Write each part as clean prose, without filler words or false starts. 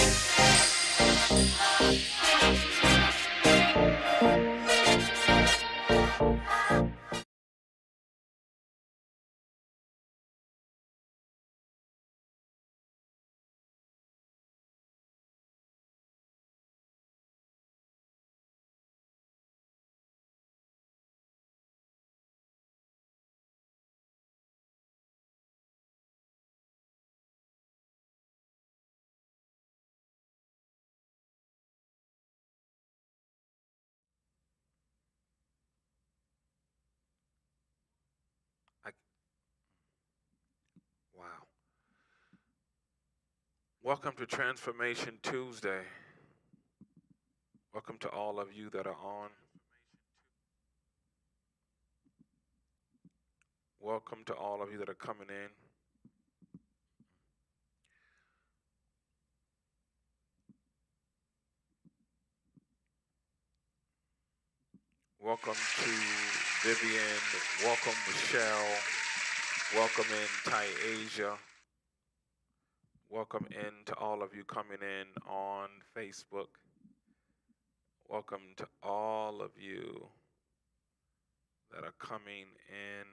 I, wow. Welcome to Transformation Tuesday. Welcome to all of you that are on. Welcome to all of you that are coming in. Welcome to Vivian. Welcome, Michelle. Welcome in, Asia. Welcome in to all of you coming in on Facebook. Welcome to all of you that are coming in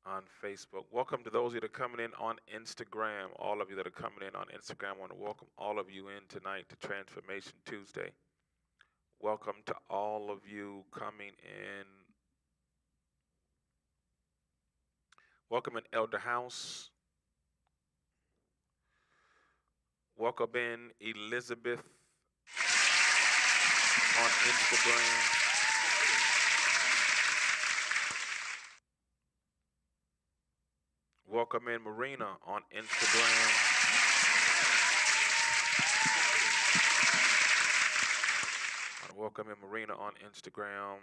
on Facebook. Welcome to those of you that are coming in on Instagram. All of you that are coming in on Instagram, I want to welcome all of you in tonight to Transformation Tuesday. Welcome to all of you coming in. Welcome in Elder House. Welcome in Elizabeth on Instagram. Welcome in Marina on Instagram. Welcome in Marina on Instagram.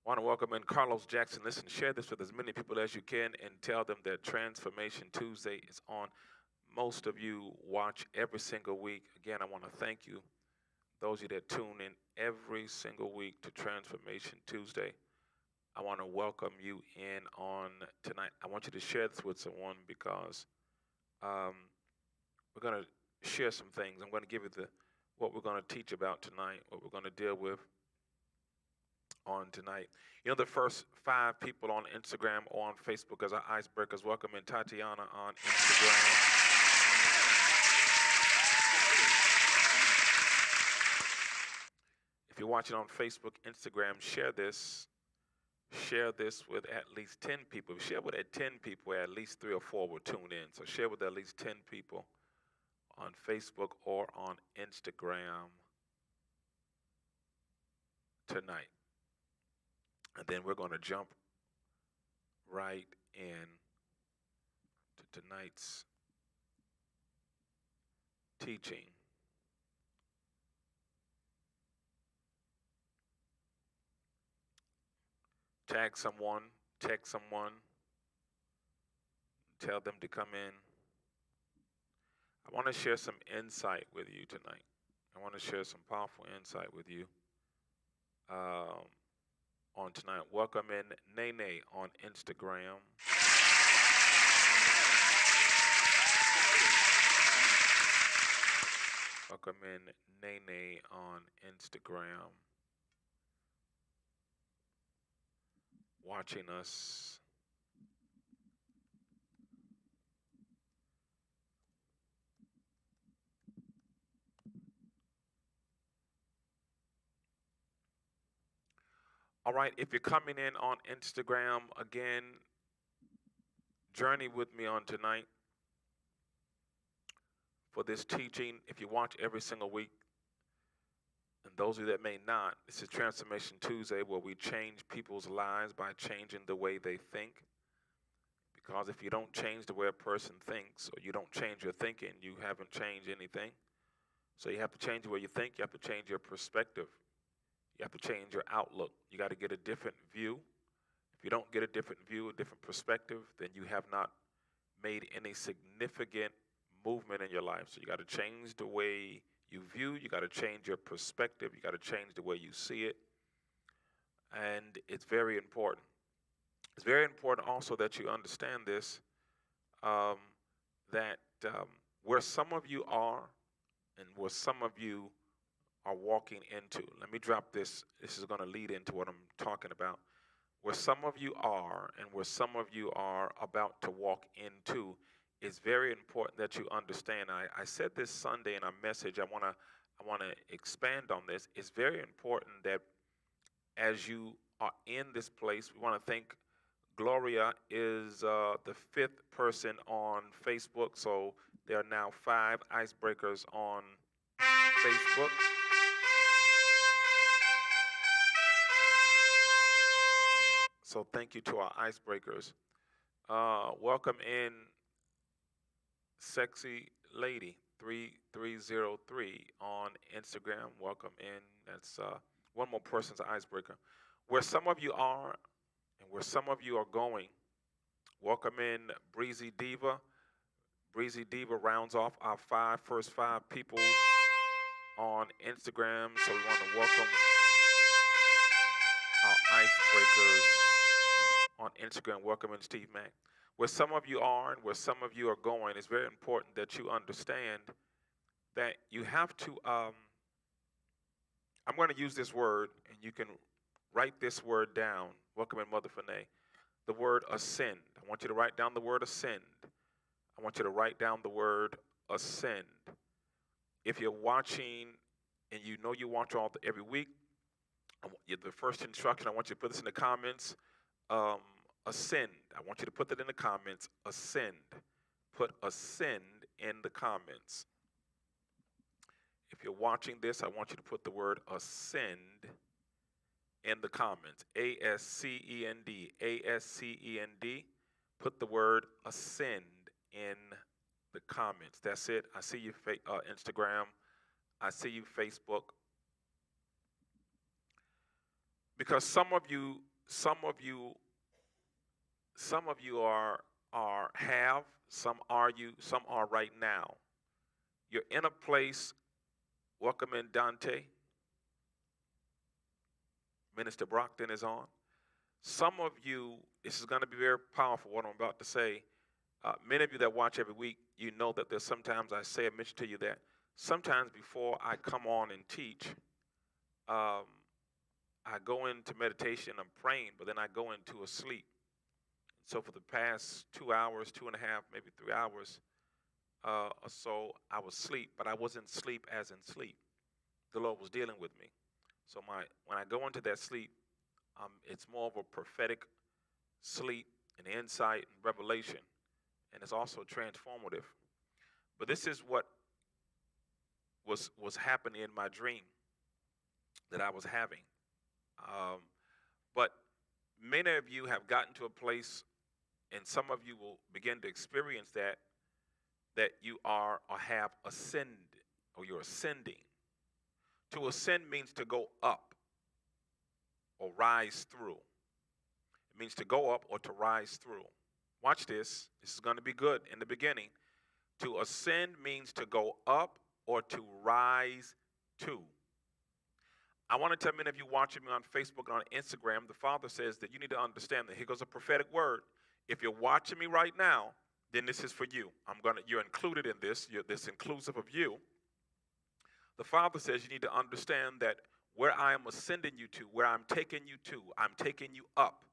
I want to welcome in Carlos Jackson. Listen, share this with as many people as you can and tell them that Transformation Tuesday is on. Most of you watch every single week. Again, I want to thank you, those of you that tune in every single week to Transformation Tuesday. I want to welcome you in on tonight. I want you to share this with someone because we're going to share some things. I'm going to give you what we're going to teach about tonight, what we're going to deal with on tonight. You know, the first 5 people on Instagram or on Facebook as our icebreakers. Welcome in Tatiana on Instagram. If you're watching on Facebook, Instagram, share this. Share this with at least 10 people. If you share with 10 people, at least 3 or 4 will tune in. So share with at least 10 people on Facebook or on Instagram tonight. And then we're going to jump right in to tonight's teaching. Tag someone, text someone, tell them to come in. I want to share some insight with you tonight. I want to share some powerful insight with you on tonight. Welcome in Nene on Instagram. Welcome in Nene on Instagram. Watching us. All right, if you're coming in on Instagram, again, journey with me on tonight for this teaching. If you watch every single week, and those of you that may not, this is Transformation Tuesday where we change people's lives by changing the way they think. Because if you don't change the way a person thinks, or you don't change your thinking, you haven't changed anything. So you have to change the way you think. You have to change your perspective. You have to change your outlook. You got to get a different view. If you don't get a different view, a different perspective, then you have not made any significant movement in your life. So you got to change the way you view. You got to change your perspective. You got to change the way you see it. And it's very important. It's very important also that you understand this, um, that where some of you are and where some of you are walking into. Let me drop this. This is going to lead into what I'm talking about. Where some of you are and where some of you are about to walk into, it's very important that you understand. I said this Sunday in our message. I want to expand on this. It's very important that as you are in this place, we want to thank Gloria is the fifth person on Facebook. So there are now 5 icebreakers on Facebook. So thank you to our icebreakers. Welcome in Sexy Lady 3303 on Instagram. Welcome in. That's one more person's icebreaker. Where some of you are and where some of you are going, welcome in Breezy Diva. Breezy Diva rounds off our first five people on Instagram. So we want to welcome our icebreakers on Instagram. Welcome in Steve Mack. Where some of you are and where some of you are going, it's very important that you understand that you have to, I'm going to use this word, and you can write this word down. Welcome in, Mother Fanae. The word ascend. I want you to write down the word ascend. I want you to write down the word ascend. If you're watching and you know you watch every week, the first instruction, I want you to put this in the comments. Ascend. I want you to put that in the comments. Ascend. Put ascend in the comments. If you're watching this, I want you to put the word ascend in the comments. A-S-C-E-N-D. A-S-C-E-N-D. Put the word ascend in the comments. That's it. I see you, Instagram. I see you, Facebook. Because some of you have, some are right now. You're in a place. Welcome in, Dante. Minister Brockton is on. Some of you, this is going to be very powerful, what I'm about to say. Many of you that watch every week, you know that there's sometimes I mention to you that sometimes before I come on and teach, I go into meditation, I'm praying, but then I go into a sleep. So for the past 2 hours, 2.5, maybe 3 hours or so, I was asleep, but I wasn't asleep as in sleep. The Lord was dealing with me. So when I go into that sleep, it's more of a prophetic sleep and insight and revelation, and it's also transformative. But this is what was happening in my dream that I was having. But many of you have gotten to a place, and some of you will begin to experience that you are or have ascended, or you're ascending. To ascend means to go up or rise through. It means to go up or to rise through. Watch this. This is going to be good in the beginning. To ascend means to go up or to rise to. I want to tell many of you watching me on Facebook and on Instagram, the Father says that you need to understand that here goes a prophetic word. If you're watching me right now, then this is for you. You're included in this. This inclusive of you. The Father says you need to understand that where I am ascending you to, where I'm taking you to, I'm taking you up.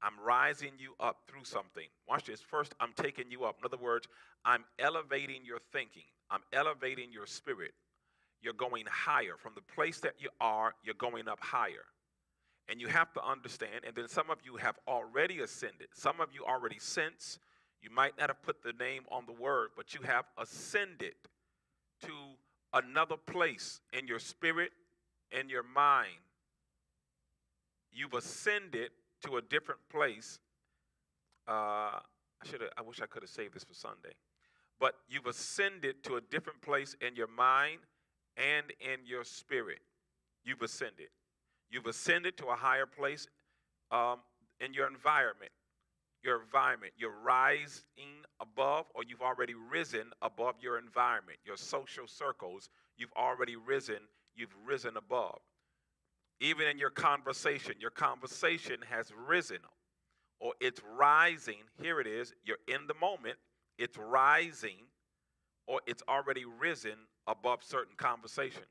I'm rising you up through something. Watch this. First, I'm taking you up. In other words, I'm elevating your thinking. I'm elevating your spirit. You're going higher. From the place that you are, you're going up higher. And you have to understand, and then some of you have already ascended. Some of you already sense. You might not have put the name on the word, but you have ascended to another place in your spirit, in your mind. You've ascended to a different place. I wish I could have saved this for Sunday. But you've ascended to a different place in your mind and in your spirit. You've ascended. You've ascended to a higher place in your environment. Your environment. You're rising above, or you've already risen above your environment. Your social circles, you've already risen. You've risen above. Even in your conversation has risen. or it's rising. Here it is. You're in the moment. It's rising, or it's already risen above certain conversations.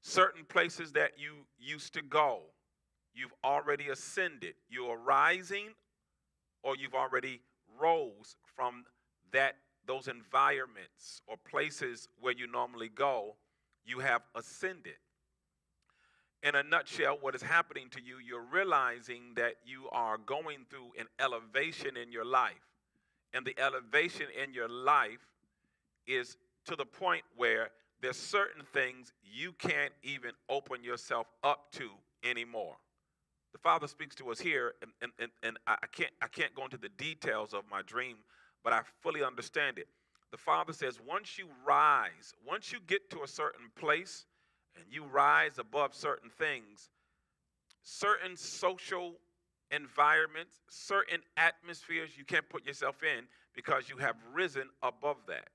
Certain places that you used to go, you've already ascended. You are rising, or you've already rose from those environments or places where you normally go. You have ascended. In a nutshell, what is happening to you, you're realizing that you are going through an elevation in your life. And the elevation in your life is to the point where there's certain things you can't even open yourself up to anymore. The Father speaks to us here, and I can't go into the details of my dream, but I fully understand it. The Father says, once you rise, once you get to a certain place and you rise above certain things, certain social environments, certain atmospheres you can't put yourself in because you have risen above that.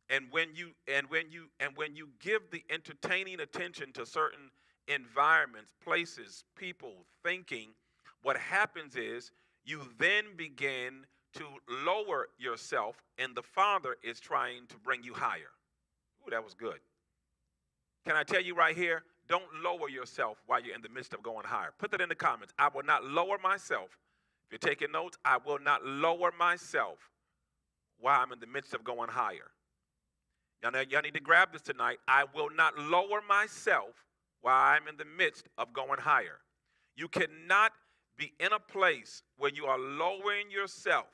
And when you give the entertaining attention to certain environments, places, people, thinking, what happens is you then begin to lower yourself, and the Father is trying to bring you higher. Ooh, that was good. Can I tell you right here? Don't lower yourself while you're in the midst of going higher. Put that in the comments. I will not lower myself. If you're taking notes, I will not lower myself while I'm in the midst of going higher. Y'all need to grab this tonight. I will not lower myself while I'm in the midst of going higher. You cannot be in a place where you are lowering yourself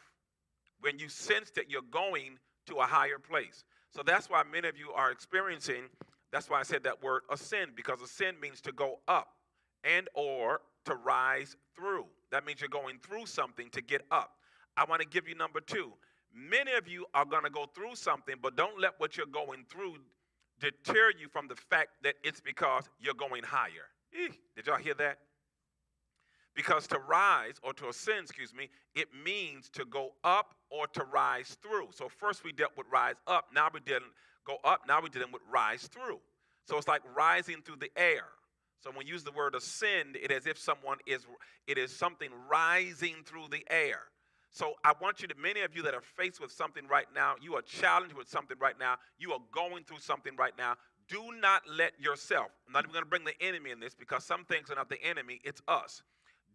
when you sense that you're going to a higher place. So that's why many of you are experiencing, that's why I said that word ascend, because ascend means to go up and or to rise through. That means you're going through something to get up. I want to give you number 2. Many of you are going to go through something, but don't let what you're going through deter you from the fact that it's because you're going higher. Did y'all hear that? Because to rise, or to ascend, it means to go up or to rise through. So first we dealt with rise up. Now we didn't go up. Now we're dealing with rise through. So it's like rising through the air. So when we use the word ascend, it is as if it is something rising through the air. So I want you to, many of you that are faced with something right now, you are challenged with something right now, you are going through something right now, do not let yourself, I'm not even going to bring the enemy in this because some things are not the enemy, it's us.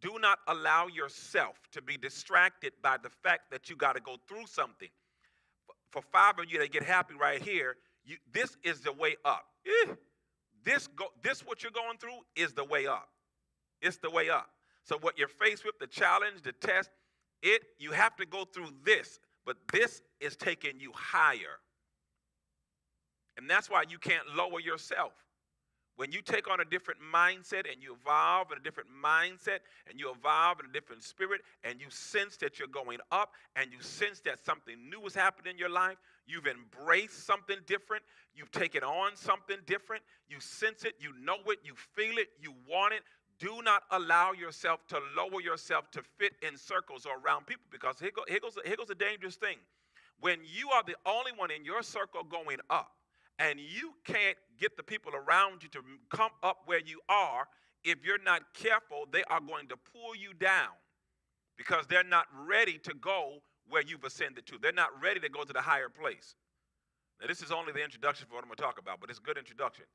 Do not allow yourself to be distracted by the fact that you got to go through something. For 5 of you that get happy right here, this is the way up. This what you're going through is the way up. It's the way up. So what you're faced with, the challenge, the test, you have to go through this, but this is taking you higher. And that's why you can't lower yourself. When you take on a different mindset and you evolve in a different mindset and you evolve in a different spirit and you sense that you're going up and you sense that something new is happening in your life, you've embraced something different, you've taken on something different, you sense it, you know it, you feel it, you want it. Do not allow yourself to lower yourself to fit in circles or around people, because here goes a dangerous thing. When you are the only one in your circle going up and you can't get the people around you to come up where you are, if you're not careful, they are going to pull you down because they're not ready to go where you've ascended to. They're not ready to go to the higher place. Now, this is only the introduction for what I'm going to talk about, but it's a good introduction.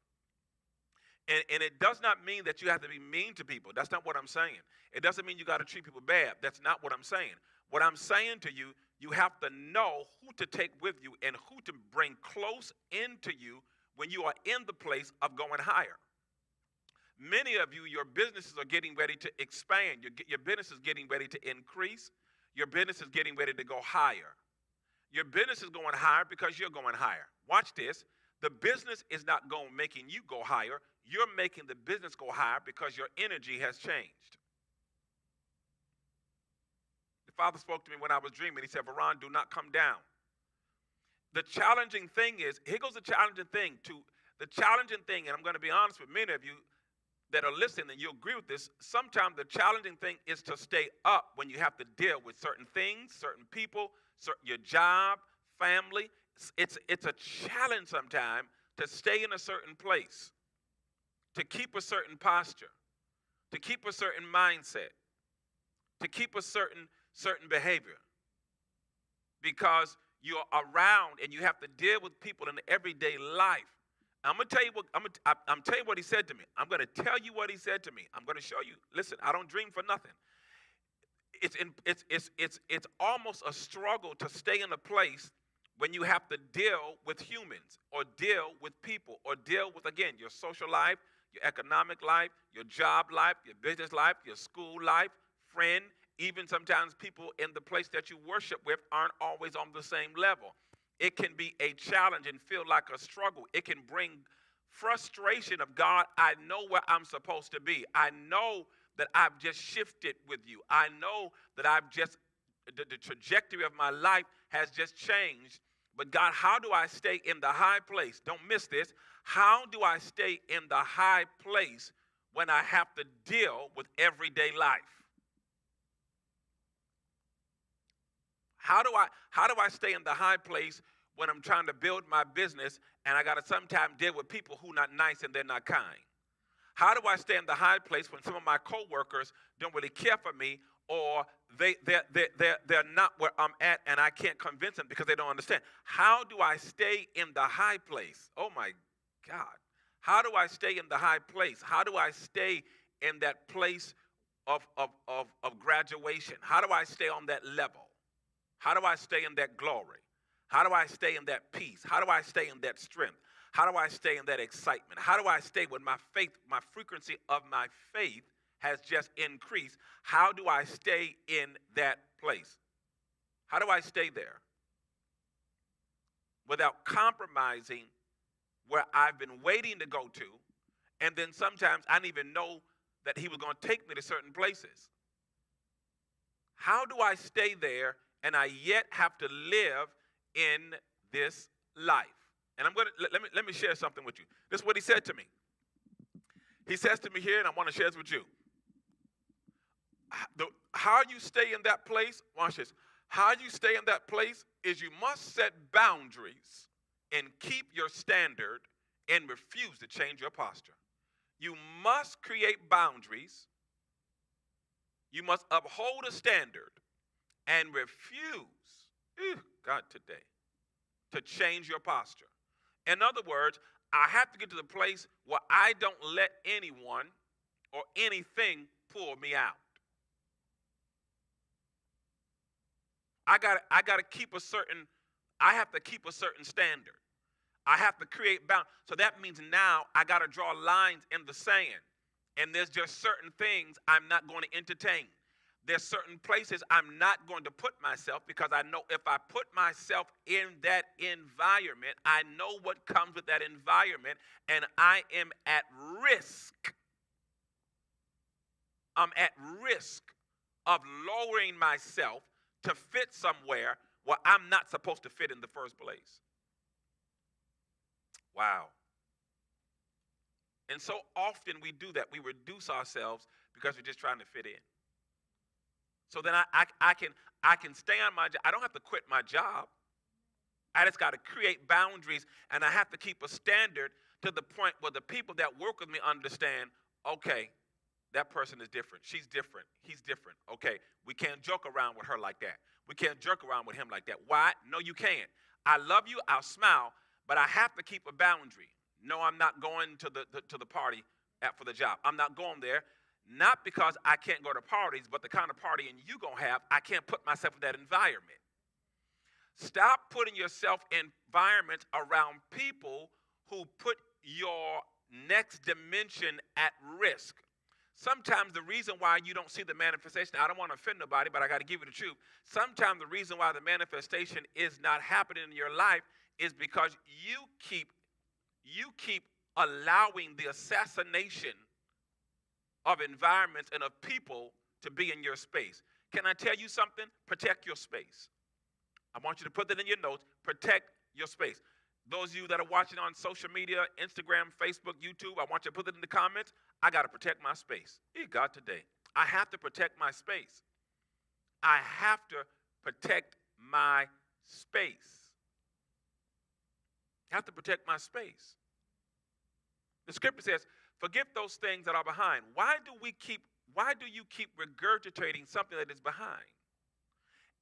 And it does not mean that you have to be mean to people. That's not what I'm saying. It doesn't mean you got to treat people bad. That's not what I'm saying. What I'm saying to you, you have to know who to take with you and who to bring close into you when you are in the place of going higher. Many of you, your businesses are getting ready to expand. Your business is getting ready to increase. Your business is getting ready to go higher. Your business is going higher because you're going higher. Watch this. The business is not making you go higher. You're making the business go higher because your energy has changed. The Father spoke to me when I was dreaming. He said, Veron, do not come down. The challenging thing is, here goes the challenging thing. The challenging thing, and I'm going to be honest with many of you that are listening, and you'll agree with this, sometimes the challenging thing is to stay up when you have to deal with certain things, certain people, your job, family. It's a challenge sometimes to stay in a certain place, to keep a certain posture, to keep a certain mindset. to keep a certain behavior because you're around and you have to deal with people in everyday life. I'm gonna tell you what I'm telling you what he said to me. I'm gonna tell you what he said to me. I'm gonna show you. Listen, I don't dream for nothing. It's almost a struggle to stay in a place when you have to deal with humans or deal with people or deal with, again, your social life, your economic life, your job life, your business life, your school life, friend, even sometimes people in the place that you worship with aren't always on the same level. It can be a challenge and feel like a struggle. It can bring frustration of, God, I know where I'm supposed to be. I know that I've just shifted with you. I know that the trajectory of my life has just changed. But God, how do I stay in the high place? Don't miss this. How do I stay in the high place when I have to deal with everyday life? How do I stay in the high place when I'm trying to build my business and I got to sometimes deal with people who are not nice and they're not kind? How do I stay in the high place when some of my coworkers don't really care for me, or they're not where I'm at and I can't convince them because they don't understand? How do I stay in the high place? Oh my God. How do I stay in the high place? How do I stay in that place of graduation? How do I stay on that level? How do I stay in that glory? How do I stay in that peace? How do I stay in that strength? How do I stay in that excitement? How do I stay when my faith, my frequency of my faith has just increased? How do I stay in that place? How do I stay there without compromising where I've been waiting to go to? And then sometimes I didn't even know that he was going to take me to certain places. How do I stay there and I yet have to live in this life? And I'm going to let me share something with you. This is what he said to me. He says to me here, and I want to share this with you. How you stay in that place, watch this. How you stay in that place is you must set boundaries and keep your standard and refuse to change your posture. You must create boundaries. You must uphold a standard and refuse, God, today, to change your posture. In other words, I have to get to the place where I don't let anyone or anything pull me out. I have to keep a certain standard. I have to create boundaries. So that means now I got to draw lines in the sand. And there's just certain things I'm not going to entertain. There's certain places I'm not going to put myself because I know if I put myself in that environment, I know what comes with that environment, and I am at risk. I'm at risk of lowering myself to fit somewhere where I'm not supposed to fit in the first place. Wow. And so often we do that. We reduce ourselves because we're just trying to fit in. So then I can stay on my job. I don't have to quit my job. I just got to create boundaries, and I have to keep a standard to the point where the people that work with me understand, okay, that person is different. She's different. He's different. Okay, we can't joke around with her like that. We can't joke around with him like that. Why? No, you can't. I love you. I'll smile, but I have to keep a boundary. No, I'm not going to the party for the job. I'm not going there. Not because I can't go to parties, but the kind of partying you gonna have, I can't put myself in that environment. Stop putting yourself in environments around people who put your next dimension at risk. Sometimes the reason why you don't see the manifestation, I don't want to offend nobody, but I got to give you the truth. Sometimes the reason why the manifestation is not happening in your life is because you keep allowing the assassination of environments and of people to be in your space. Can I tell you something? Protect your space. I want you to put that in your notes. Protect your space. Those of you that are watching on social media, Instagram, Facebook, YouTube, I want you to put it in the comments. I got to protect my space. God, today, I have to protect my space. I have to protect my space. I have to protect my space. The scripture says, forget those things that are behind. Why do we keep Why do you keep regurgitating something that is behind?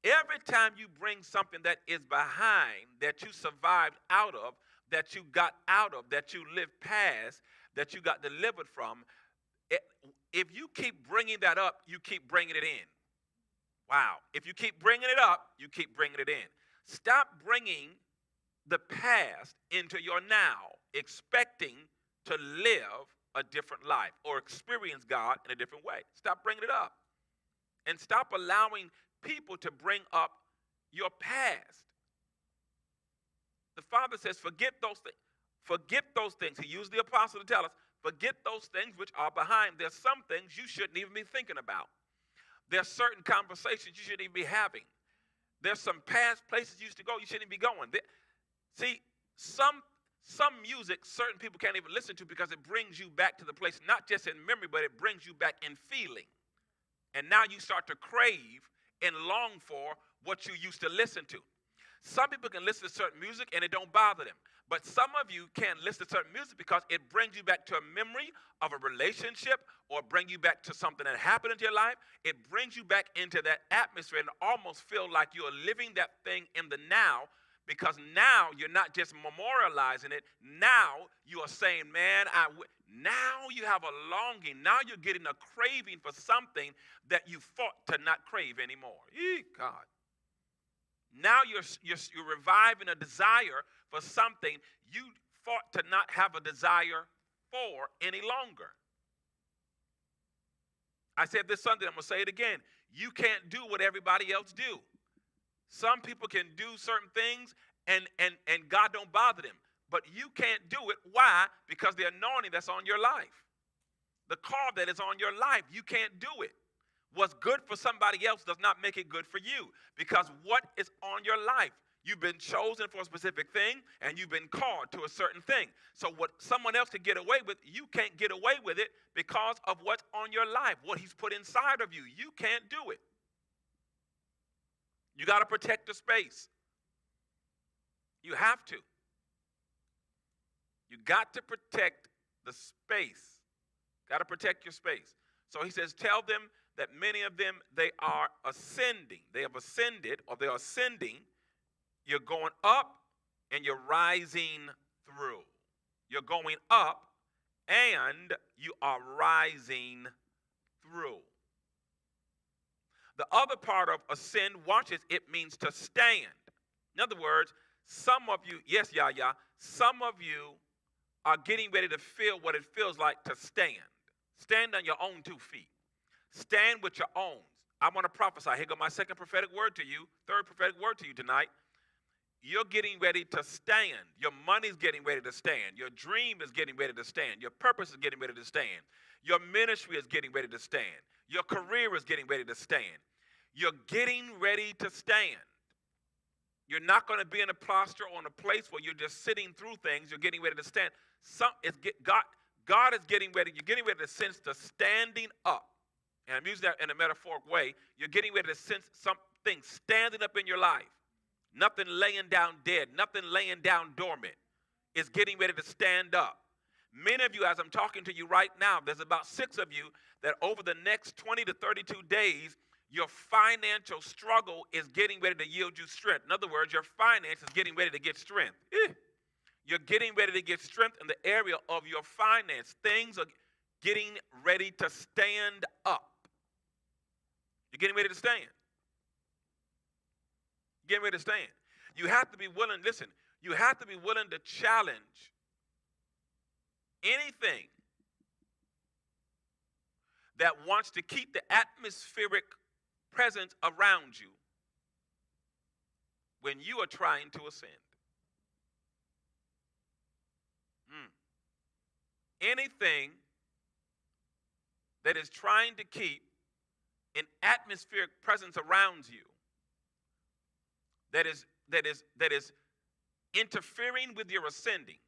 Every time you bring something that is behind, that you survived out of, that you got out of, that you lived past, that you got delivered from, it, if you keep bringing that up, you keep bringing it in. Wow. If you keep bringing it up, you keep bringing it in. Stop bringing the past into your now, expecting to live a different life or experience God in a different way. Stop bringing it up. And stop allowing people to bring up your past. The Father says, forget those things. Forget those things. He used the apostle to tell us, forget those things which are behind. There's some things you shouldn't even be thinking about. There's certain conversations you shouldn't even be having. There's some past places you used to go you shouldn't be going. See, some music certain people can't even listen to because it brings you back to the place, not just in memory, but it brings you back in feeling. And now you start to crave and long for what you used to listen to. Some people can listen to certain music and it don't bother them. But some of you can't listen to certain music because it brings you back to a memory of a relationship or bring you back to something that happened in your life. It brings you back into that atmosphere and almost feel like you're living that thing in the now, because now you're not just memorializing it. Now you are saying, man, now you have a longing. Now you're getting a craving for something that you fought to not crave anymore. God. Now you're reviving a desire for something you fought to not have a desire for any longer. I said this Sunday, I'm going to say it again. You can't do what everybody else do. Some people can do certain things and God don't bother them. But you can't do it. Why? Because the anointing that's on your life. The call that is on your life, you can't do it. What's good for somebody else does not make it good for you. Because what is on your life? You've been chosen for a specific thing, and you've been called to a certain thing. So what someone else can get away with, you can't get away with it because of what's on your life, what he's put inside of you. You can't do it. You got to protect the space. You have to. You got to protect the space. Got to protect your space. So he says, tell them that many of them, they are ascending. They have ascended, or they're ascending. You're going up and you're rising through. You're going up and you are rising through. The other part of ascend, watch this, it means to stand. In other words, some of you, yes, Yahya, some of you are getting ready to feel what it feels like to stand. Stand on your own 2 feet. Stand with your own. I want to prophesy. Here goes my second prophetic word to you, third prophetic word to you tonight. You're getting ready to stand. Your money's getting ready to stand. Your dream is getting ready to stand. Your purpose is getting ready to stand. Your ministry is getting ready to stand. Your career is getting ready to stand. You're getting ready to stand. You're not going to be in a posture or in a place where you're just sitting through things. You're getting ready to stand. God is getting ready. You're getting ready to sense the standing up. And I'm using that in a metaphoric way. You're getting ready to sense something standing up in your life. Nothing laying down dead. Nothing laying down dormant. It's getting ready to stand up. Many of you, as I'm talking to you right now, there's about 6 of you that over the next 20 to 32 days, your financial struggle is getting ready to yield you strength. In other words, your finance is getting ready to get strength. You're getting ready to get strength in the area of your finance. Things are getting ready to stand up. You're getting ready to stand. You're getting ready to stand. You have to be willing, listen, you have to be willing to challenge anything that wants to keep the atmospheric presence around you when you are trying to ascend. Anything that is trying to keep an atmospheric presence around you that is interfering with your ascending,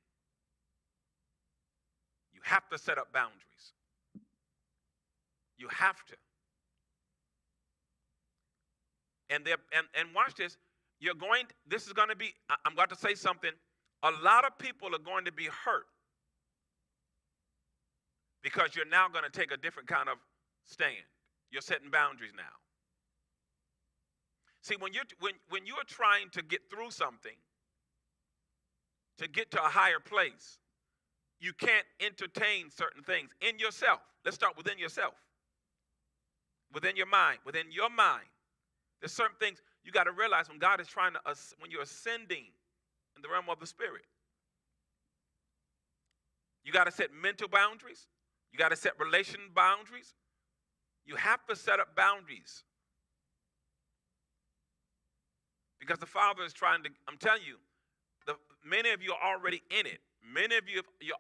you have to set up boundaries. You have to. And watch this. This is going to be, I'm going to say something. A lot of people are going to be hurt because you're now going to take a different kind of stand. You're setting boundaries now. See, when you're trying to get through something, to get to a higher place, you can't entertain certain things in yourself. Let's start within yourself. Within your mind. Within your mind. There's certain things you got to realize when God is trying to, when you're ascending in the realm of the Spirit. You got to set mental boundaries. You got to set relation boundaries. You have to set up boundaries. Because the Father is trying to, I'm telling you, many of you are already in it. Many of you, you're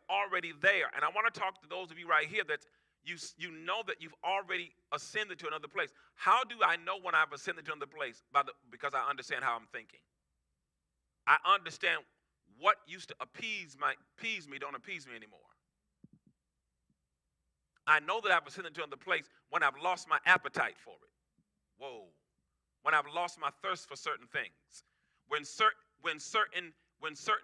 already there. And I want to talk to those of you right here that you know that you've already ascended to another place. How do I know when I've ascended to another place? Because I understand how I'm thinking. I understand what used to appease me don't appease me anymore. I know that I've ascended to another place when I've lost my appetite for it. Whoa. When I've lost my thirst for certain things. When certain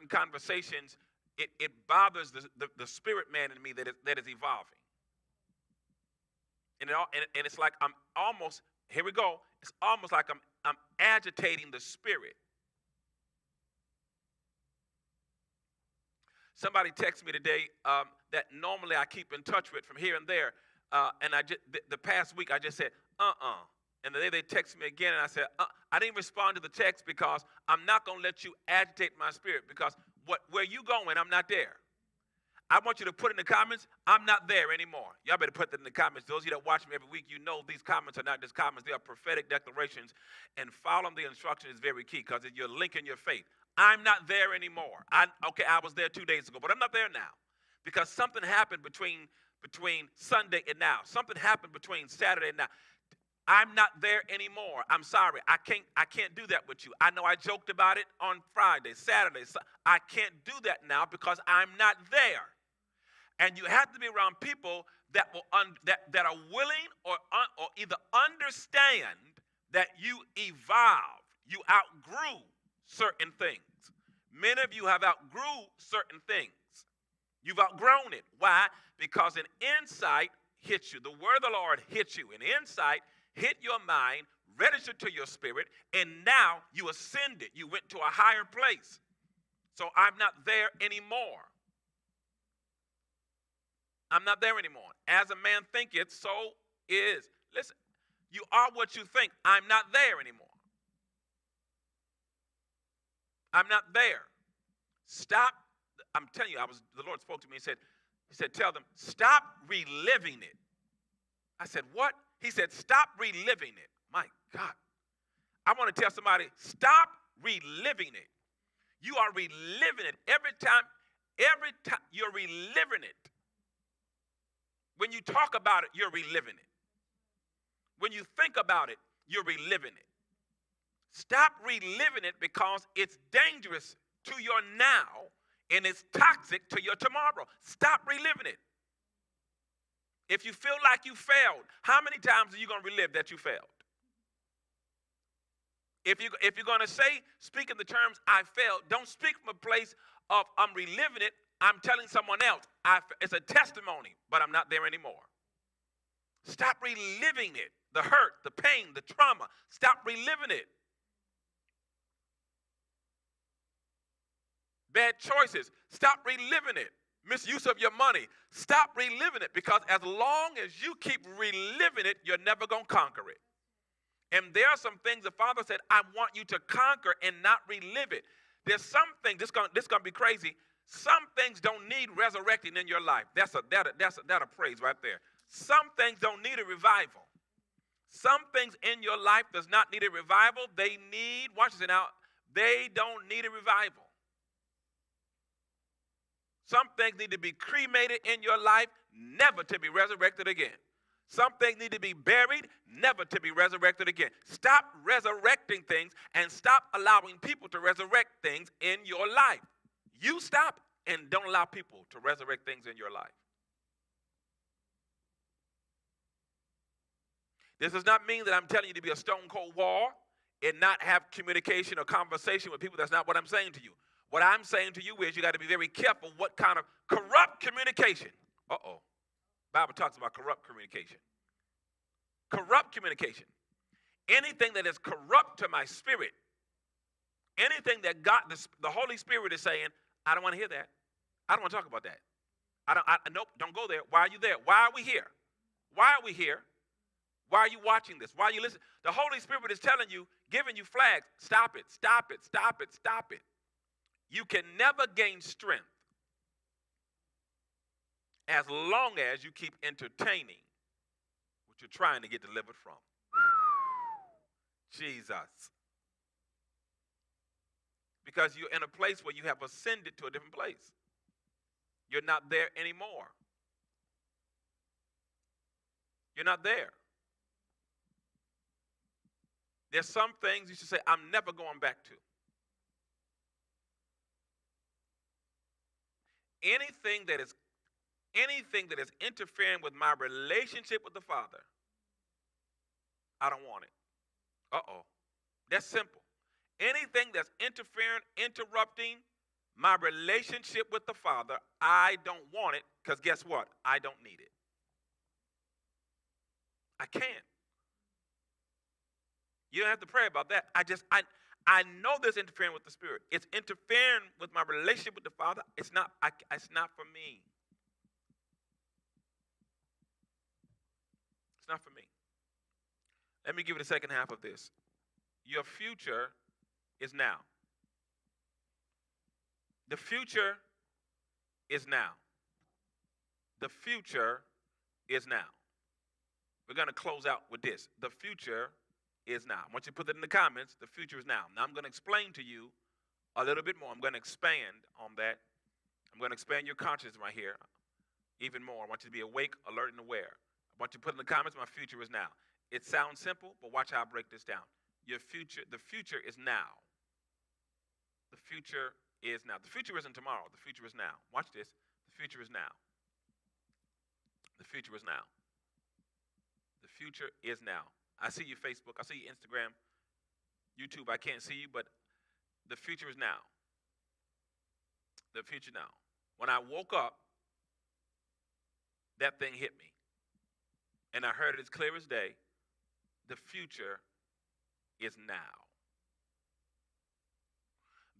conversations, it bothers the spirit man in me that is evolving. And it's like I'm almost, here we go, it's almost like I'm agitating the spirit. Somebody texted me today that normally I keep in touch with from here and there. And the past week I just said, And the day they texted me again, and I said, I didn't respond to the text because I'm not going to let you agitate my spirit, because where you going, I'm not there. I want you to put in the comments, I'm not there anymore. Y'all better put that in the comments. Those of you that watch me every week, you know these comments are not just comments. They are prophetic declarations, and following the instruction is very key because you're linking your faith. I'm not there anymore. I was there 2 days ago, but I'm not there now because something happened between Sunday and now. Something happened between Saturday and now. I'm not there anymore. I'm sorry. I can't do that with you. I know I joked about it on Friday, Saturday. So I can't do that now because I'm not there. And you have to be around people that that are willing or either understand that you evolved, you outgrew certain things. Many of you have outgrew certain things. You've outgrown it. Why? Because an insight hits you. The word of the Lord hits you. An insight hit your mind, registered to your spirit, and now you ascended. You went to a higher place. So I'm not there anymore. I'm not there anymore. As a man thinketh, so is. Listen, you are what you think. I'm not there anymore. I'm not there. Stop. I'm telling you, the Lord spoke to me and he said, tell them, stop reliving it. I said, what? He said, stop reliving it. My God. I want to tell somebody, stop reliving it. You are reliving it every time you're reliving it. When you talk about it, you're reliving it. When you think about it, you're reliving it. Stop reliving it because it's dangerous to your now and it's toxic to your tomorrow. Stop reliving it. If you feel like you failed, how many times are you going to relive that you failed? If you're going to speak in the terms I failed, don't speak from a place of I'm reliving it. I'm telling someone else. It's a testimony, but I'm not there anymore. Stop reliving it. The hurt, the pain, the trauma. Stop reliving it. Bad choices. Stop reliving it. Misuse of your money. Stop reliving it, because as long as you keep reliving it, you're never going to conquer it. And there are some things the Father said, I want you to conquer and not relive it. There's some things, this going to be crazy. Some things don't need resurrecting in your life. That's a praise right there. Some things don't need a revival. Some things in your life does not need a revival. They need, watch this now, they don't need a revival. Some things need to be cremated in your life, never to be resurrected again. Some things need to be buried, never to be resurrected again. Stop resurrecting things and stop allowing people to resurrect things in your life. You stop and don't allow people to resurrect things in your life. This does not mean that I'm telling you to be a stone cold wall and not have communication or conversation with people. That's not what I'm saying to you. What I'm saying to you is you got to be very careful what kind of corrupt communication. Bible talks about corrupt communication. Corrupt communication. Anything that is corrupt to my spirit, anything that God, the Holy Spirit is saying, I don't want to hear that. I don't want to talk about that. Nope, don't go there. Why are you there? Why are we here? Why are we here? Why are you watching this? Why are you listening? The Holy Spirit is telling you, giving you flags. Stop it, stop it, stop it, stop it. You can never gain strength as long as you keep entertaining what you're trying to get delivered from. Jesus. Because you're in a place where you have ascended to a different place. You're not there anymore. You're not there. There's some things you should say, I'm never going back to. Anything that is interfering with my relationship with the Father, I don't want it. Uh-oh. That's simple. Anything that's interrupting my relationship with the Father, I don't want it, because guess what? I don't need it. I can't. You don't have to pray about that. I know this interfering with the Spirit. It's interfering with my relationship with the Father. It's not for me. It's not for me. Let me give you the second half of this. Your future is now. The future is now. The future is now. We're going to close out with this. The future is now. I want you to put that in the comments. The future is now. Now I'm going to explain to you a little bit more. I'm going to expand on that. I'm going to expand your consciousness right here even more. I want you to be awake, alert, and aware. I want you to put in the comments, my future is now. It sounds simple, but watch how I break this down. The future is now. The future is now. The future isn't tomorrow. The future is now. Watch this. The future is now. The future is now. The future is now. I see you Facebook. I see you Instagram, YouTube. I can't see you, but the future is now. The future now. When I woke up, that thing hit me. And I heard it as clear as day. The future is now.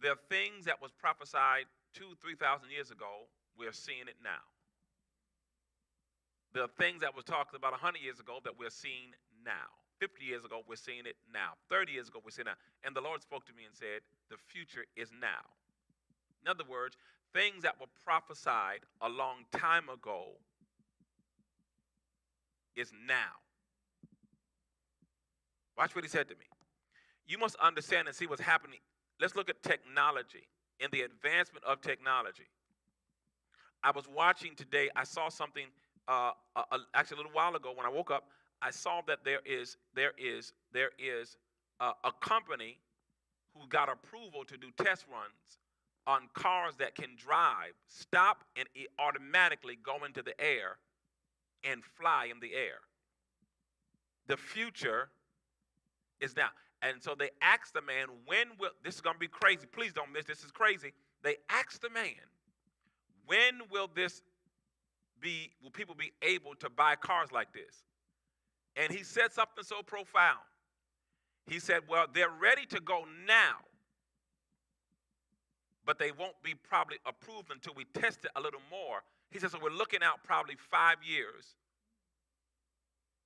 There are things that was prophesied 2,000-3,000 years ago. We're seeing it now. There are things that was talked about 100 years ago that we're seeing now. 50 years ago, we're seeing it now. 30 years ago, we're seeing it now. And the Lord spoke to me and said, the future is now. In other words, things that were prophesied a long time ago is now. Watch what he said to me. You must understand and see what's happening. Let's look at technology and the advancement of technology. I was watching today, I saw something actually a little while ago when I woke up. I saw that there is a company who got approval to do test runs on cars that can drive, stop, and automatically go into the air and fly in the air. The future is now. And so they asked the man, this is going to be crazy. Please don't miss, this is crazy. They asked the man, when will people be able to buy cars like this? And he said something so profound. He said, well, they're ready to go now, but they won't be probably approved until we test it a little more. He said, so we're looking out probably 5 years,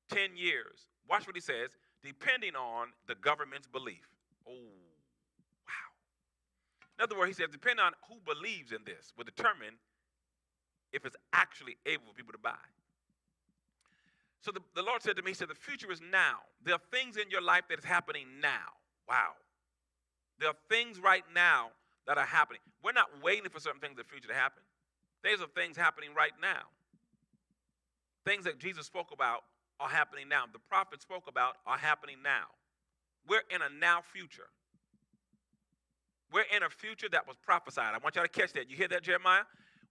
10 years. Watch what he says, depending on the government's belief. Oh, wow. In other words, he says, depending on who believes in this will determine if it's actually able for people to buy. So the Lord said to me, he said, the future is now. There are things in your life that is happening now. Wow. There are things right now that are happening. We're not waiting for certain things in the future to happen. These are things happening right now. Things that Jesus spoke about are happening now. The prophets spoke about are happening now. We're in a now future. We're in a future that was prophesied. I want y'all to catch that. You hear that, Jeremiah?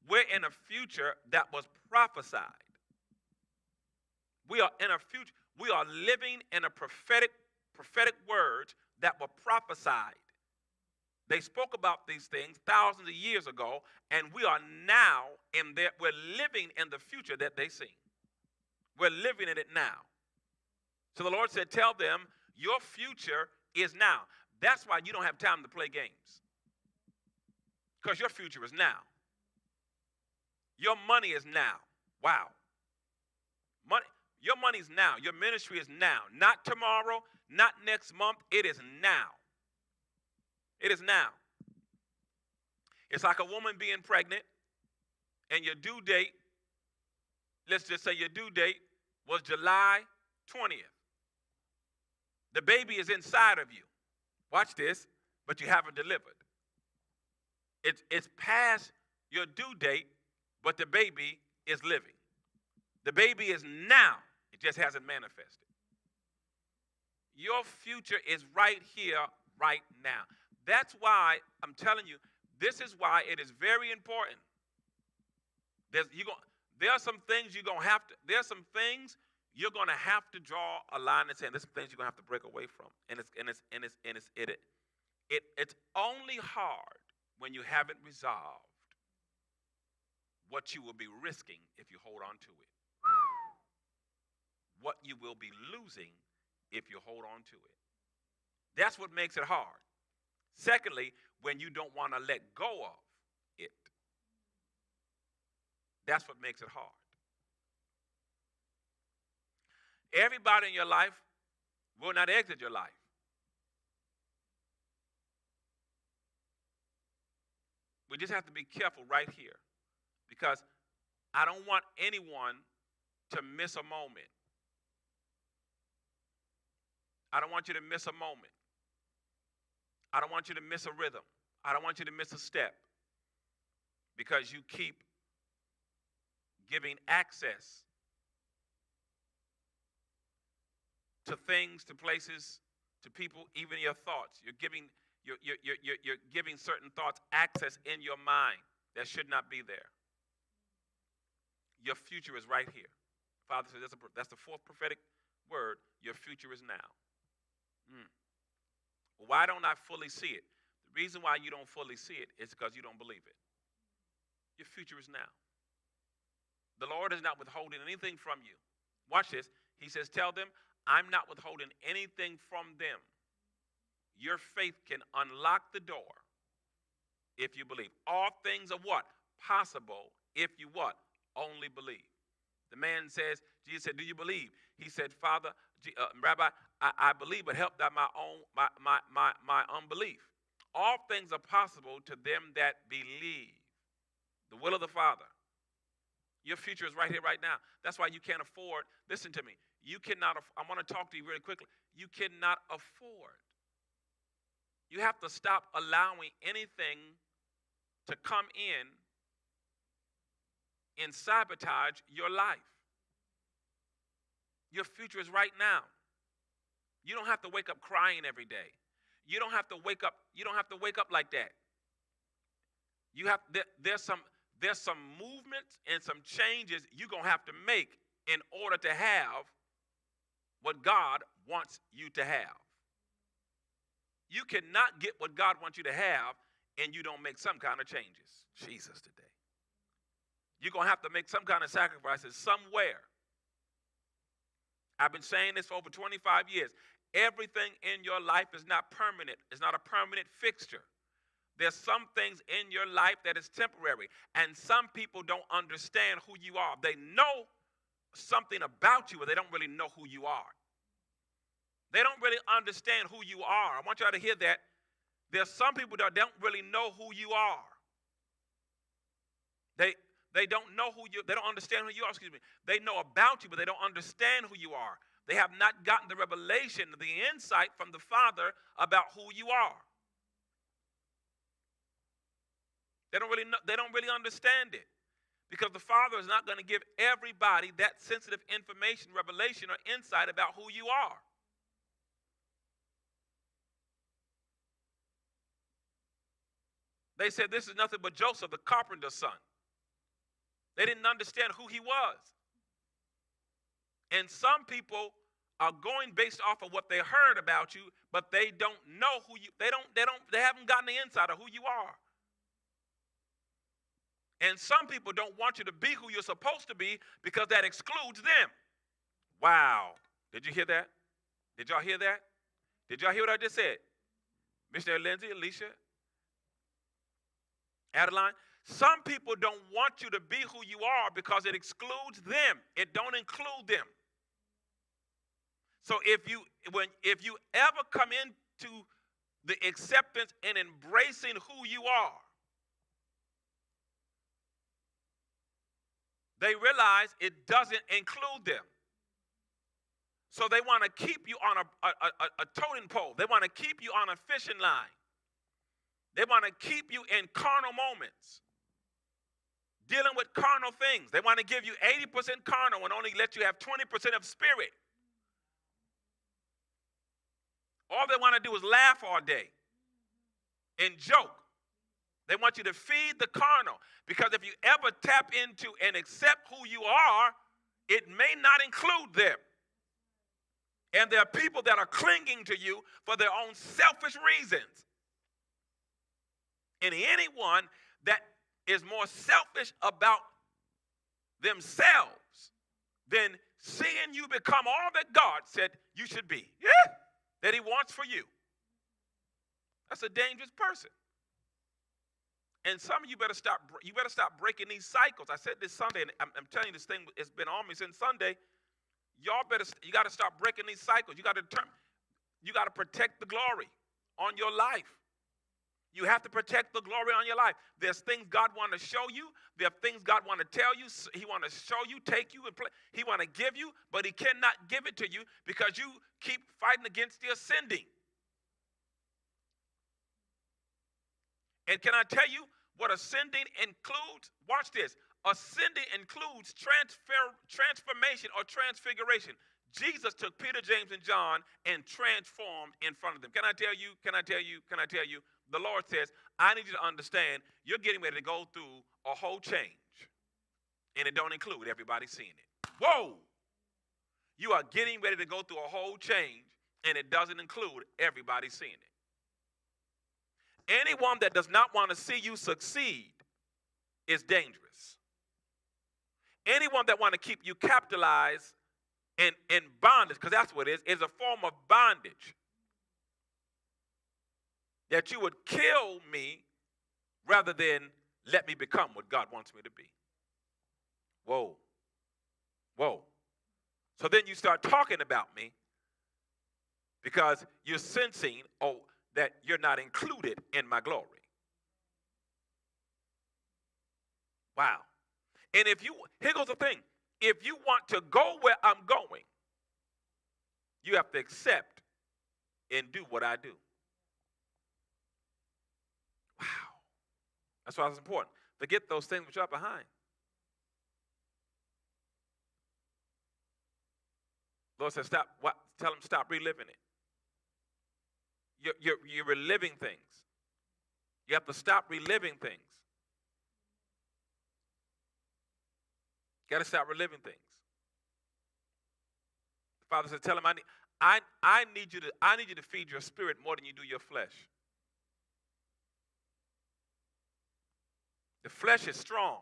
We're in a future that was prophesied. We are in a future. We are living in a prophetic words that were prophesied. They spoke about these things thousands of years ago, and we are now we're living in the future that they see. We're living in it now. So the Lord said, tell them your future is now. That's why you don't have time to play games. Because your future is now. Your money is now. Wow. Money, your money's now. Your ministry is now. Not tomorrow, not next month. It is now. It is now. It's like a woman being pregnant and your due date, let's just say your due date was July 20th. The baby is inside of you. Watch this, but you haven't delivered. It's past your due date, but the baby is living. The baby is now. It just hasn't manifested. Your future is right here, right now. That's why I'm telling you, this is why it is very important. There are some things you're going to have to draw a line and say, there's some things you're going to have to break away from. And it's only hard when you haven't resolved what you will be risking if you hold on to it. What you will be losing if you hold on to it. That's what makes it hard. Secondly, when you don't want to let go of it. That's what makes it hard. Everybody in your life will not exit your life. We just have to be careful right here, because I don't want anyone to miss a moment. I don't want you to miss a moment. I don't want you to miss a rhythm. I don't want you to miss a step, because you keep giving access to things, to places, to people, even your thoughts. You're giving certain thoughts access in your mind that should not be there. Your future is right here. Father says that's the fourth prophetic word. Your future is now. Why don't I fully see it? The reason why you don't fully see it is because you don't believe it. Your future is now. The Lord is not withholding anything from you. Watch this. He says, tell them, I'm not withholding anything from them. Your faith can unlock the door if you believe. All things are what? Possible if you what? Only believe. The man says, Jesus said, do you believe? He said, Father, Rabbi, I believe, but help that my unbelief. All things are possible to them that believe. The will of the Father. Your future is right here, right now. That's why you can't afford. Listen to me. You cannot. I want to talk to you really quickly. You cannot afford. You have to stop allowing anything to come in and sabotage your life. Your future is right now. You don't have to wake up crying every day. You don't have to wake up. You don't have to wake up like that. You have there's some movements and some changes you're gonna have to make in order to have what God wants you to have. You cannot get what God wants you to have and you don't make some kind of changes. Jesus today. You're gonna have to make some kind of sacrifices somewhere. I've been saying this for over 25 years. Everything in your life is not permanent. It's not a permanent fixture. There's some things in your life that is temporary. And some people don't understand who you are. They know something about you, but they don't really know who you are. They don't really understand who you are. I want y'all to hear that. There's some people that don't really know who you are. They don't know they don't understand who you are, excuse me. They know about you, but they don't understand who you are. They have not gotten the revelation, the insight from the Father about who you are. They don't really understand it. Because the Father is not going to give everybody that sensitive information, revelation, or insight about who you are. They said this is nothing but Joseph, the carpenter's son. They didn't understand who he was. And some people are going based off of what they heard about you, but they don't know who you, they haven't gotten the insight of who you are. And some people don't want you to be who you're supposed to be because that excludes them. Wow. Did you hear that? Did y'all hear that? Did y'all hear what I just said? Missionary Lindsay, Alicia, Adeline. Some people don't want you to be who you are because it excludes them. It don't include them. So if you ever come into the acceptance and embracing who you are, they realize it doesn't include them. So they want to keep you on a totem pole. They want to keep you on a fishing line. They want to keep you in carnal moments, dealing with carnal things. They want to give you 80% carnal and only let you have 20% of spirit. All they want to do is laugh all day and joke. They want you to feed the carnal, because if you ever tap into and accept who you are, it may not include them. And there are people that are clinging to you for their own selfish reasons. And anyone that is more selfish about themselves than seeing you become all that God said you should be, that he wants for you, that's a dangerous person. And some of you better stop breaking these cycles. I said this Sunday, and I'm telling you, this thing has been on me since Sunday. You got to stop breaking these cycles. You got to protect the glory on your life. You have to protect the glory on your life. There's things God wants to show you. There are things God wants to tell you. He wants to show you, take you, and play. He wants to give you, but he cannot give it to you because you keep fighting against the ascending. And can I tell you what ascending includes? Watch this. Ascending includes transformation or transfiguration. Jesus took Peter, James, and John and transformed in front of them. Can I tell you? The Lord says, I need you to understand, you're getting ready to go through a whole change. And it don't include everybody seeing it. Whoa! You are getting ready to go through a whole change, and it doesn't include everybody seeing it. Anyone that does not want to see you succeed is dangerous. Anyone that want to keep you capitalized in bondage, because that's what it is a form of bondage. That you would kill me rather than let me become what God wants me to be. Whoa. Whoa. So then you start talking about me because you're sensing, that you're not included in my glory. Wow. And here goes the thing. If you want to go where I'm going, you have to accept and do what I do. Wow. That's why it's important. Forget those things which are behind. Lord says, tell them stop reliving it. You're reliving things. You have to stop reliving things. You got to stop reliving things. The Father said, tell him, I need you to feed your spirit more than you do your flesh. The flesh is strong.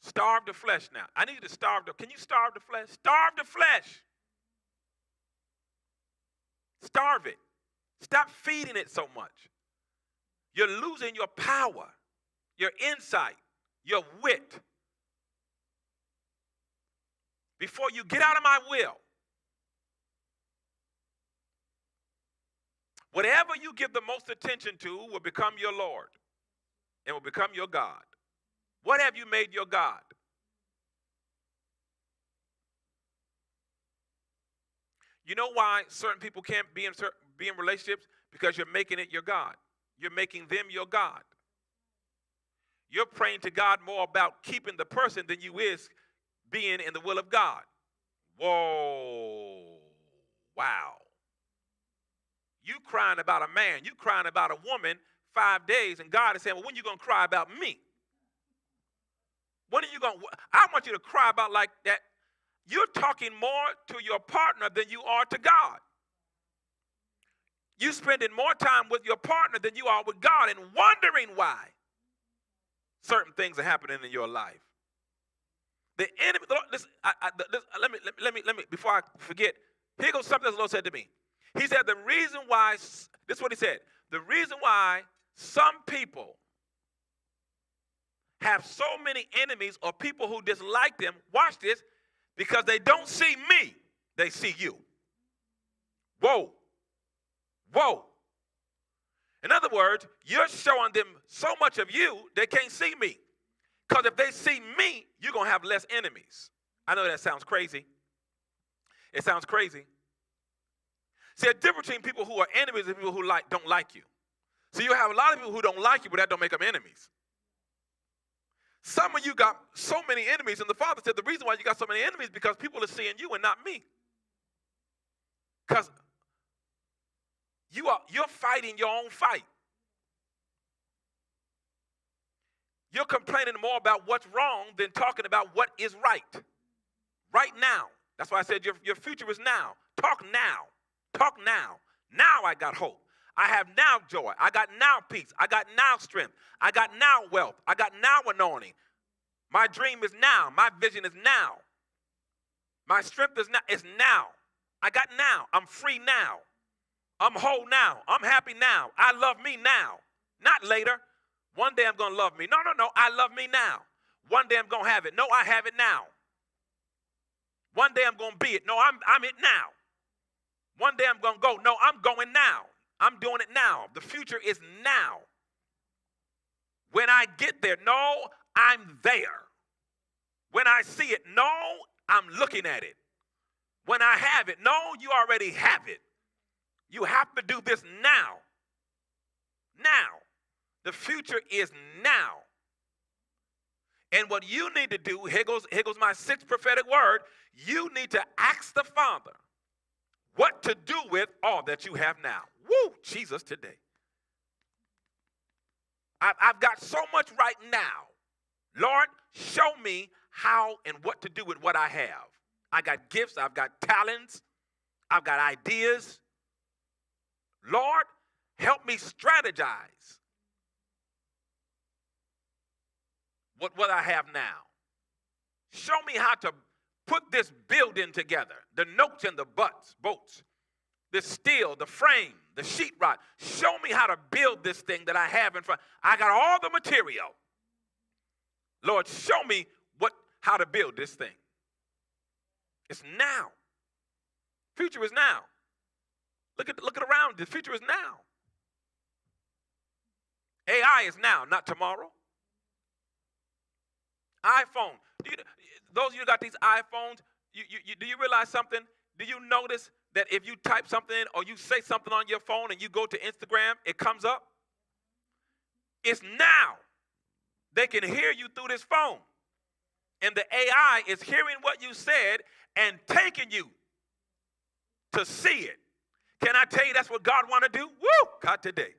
Starve the flesh now. I need you to can you starve the flesh? Starve the flesh. Starve it. Stop feeding it so much. You're losing your power, your insight, your wit. Before you get out of my will, whatever you give the most attention to will become your Lord and will become your God. What have you made your God? You know why certain people can't be in relationships? Because you're making it your God. You're making them your God. You're praying to God more about keeping the person than you is being in the will of God. Whoa. Wow. You crying about a man, you crying about a woman 5 days, and God is saying, well, when are you going to cry about me? I want you to cry about like that. You're talking more to your partner than you are to God. You're spending more time with your partner than you are with God and wondering why certain things are happening in your life. The enemy, listen, let me, before I forget, Here goes something the Lord said to me. He said the reason why, this is what he said, the reason why some people have so many enemies or people who dislike them, watch this, because they don't see me, they see you. Whoa. Whoa. In other words, you're showing them so much of you, they can't see me. Because if they see me, you're going to have less enemies. I know that sounds crazy. It sounds crazy. See, a difference between people who are enemies and people who don't like you. So you have a lot of people who don't like you, but that don't make them enemies. Some of you got so many enemies, and the Father said the reason why you got so many enemies is because people are seeing you and not me. Because you're fighting your own fight. You're complaining more about what's wrong than talking about what is right. Right now. That's why I said your future is now. Talk now. Talk now. Now I got hope. I have now joy. I got now peace. I got now strength. I got now wealth. I got now anointing. My dream is now. My vision is now. My strength is now. I got now. I'm free now. I'm whole now. I'm happy now. I love me now. Not later. One day I'm going to love me. No. I love me now. One day I'm going to have it. No, I have it now. One day I'm going to be it. No, I'm it now. One day I'm going to go. No, I'm going now. I'm doing it now. The future is now. When I get there, no, I'm there. When I see it, no, I'm looking at it. When I have it, no, you already have it. You have to do this now. Now. The future is now. And what you need to do, here goes my sixth prophetic word, you need to ask the Father what to do with all that you have now. Woo, Jesus today. I've got so much right now. Lord, show me how and what to do with what I have. I got gifts, I've got talents, I've got ideas. Lord, help me strategize what I have now. Show me how to put this building together, the notes and the bolts, the steel, the frame, the sheetrock. Show me how to build this thing that I have in front. I got all the material. Lord, show me how to build this thing. It's now. Future is now. Look at around. The future is now. AI is now, not tomorrow. iPhone. Those of you who got these iPhones, do you realize something? Do you notice that if you type something in or you say something on your phone and you go to Instagram, it comes up? It's now. They can hear you through this phone. And the AI is hearing what you said and taking you to see it. Can I tell you that's what God want to do? Woo! God today.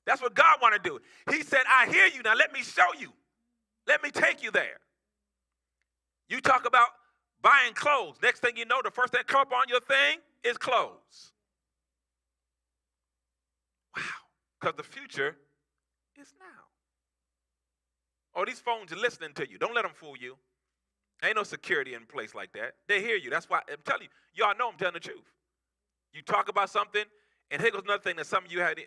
That's what God want to do. He said, I hear you. Now let me show you. Let me take you there. You talk about buying clothes. Next thing you know, the first thing that comes up on your thing is clothes. Wow. Because the future is now. Oh, these phones are listening to you. Don't let them fool you. Ain't no security in place like that. They hear you. That's why I'm telling you. Y'all know I'm telling the truth. You talk about something, and here goes another thing that some of you had.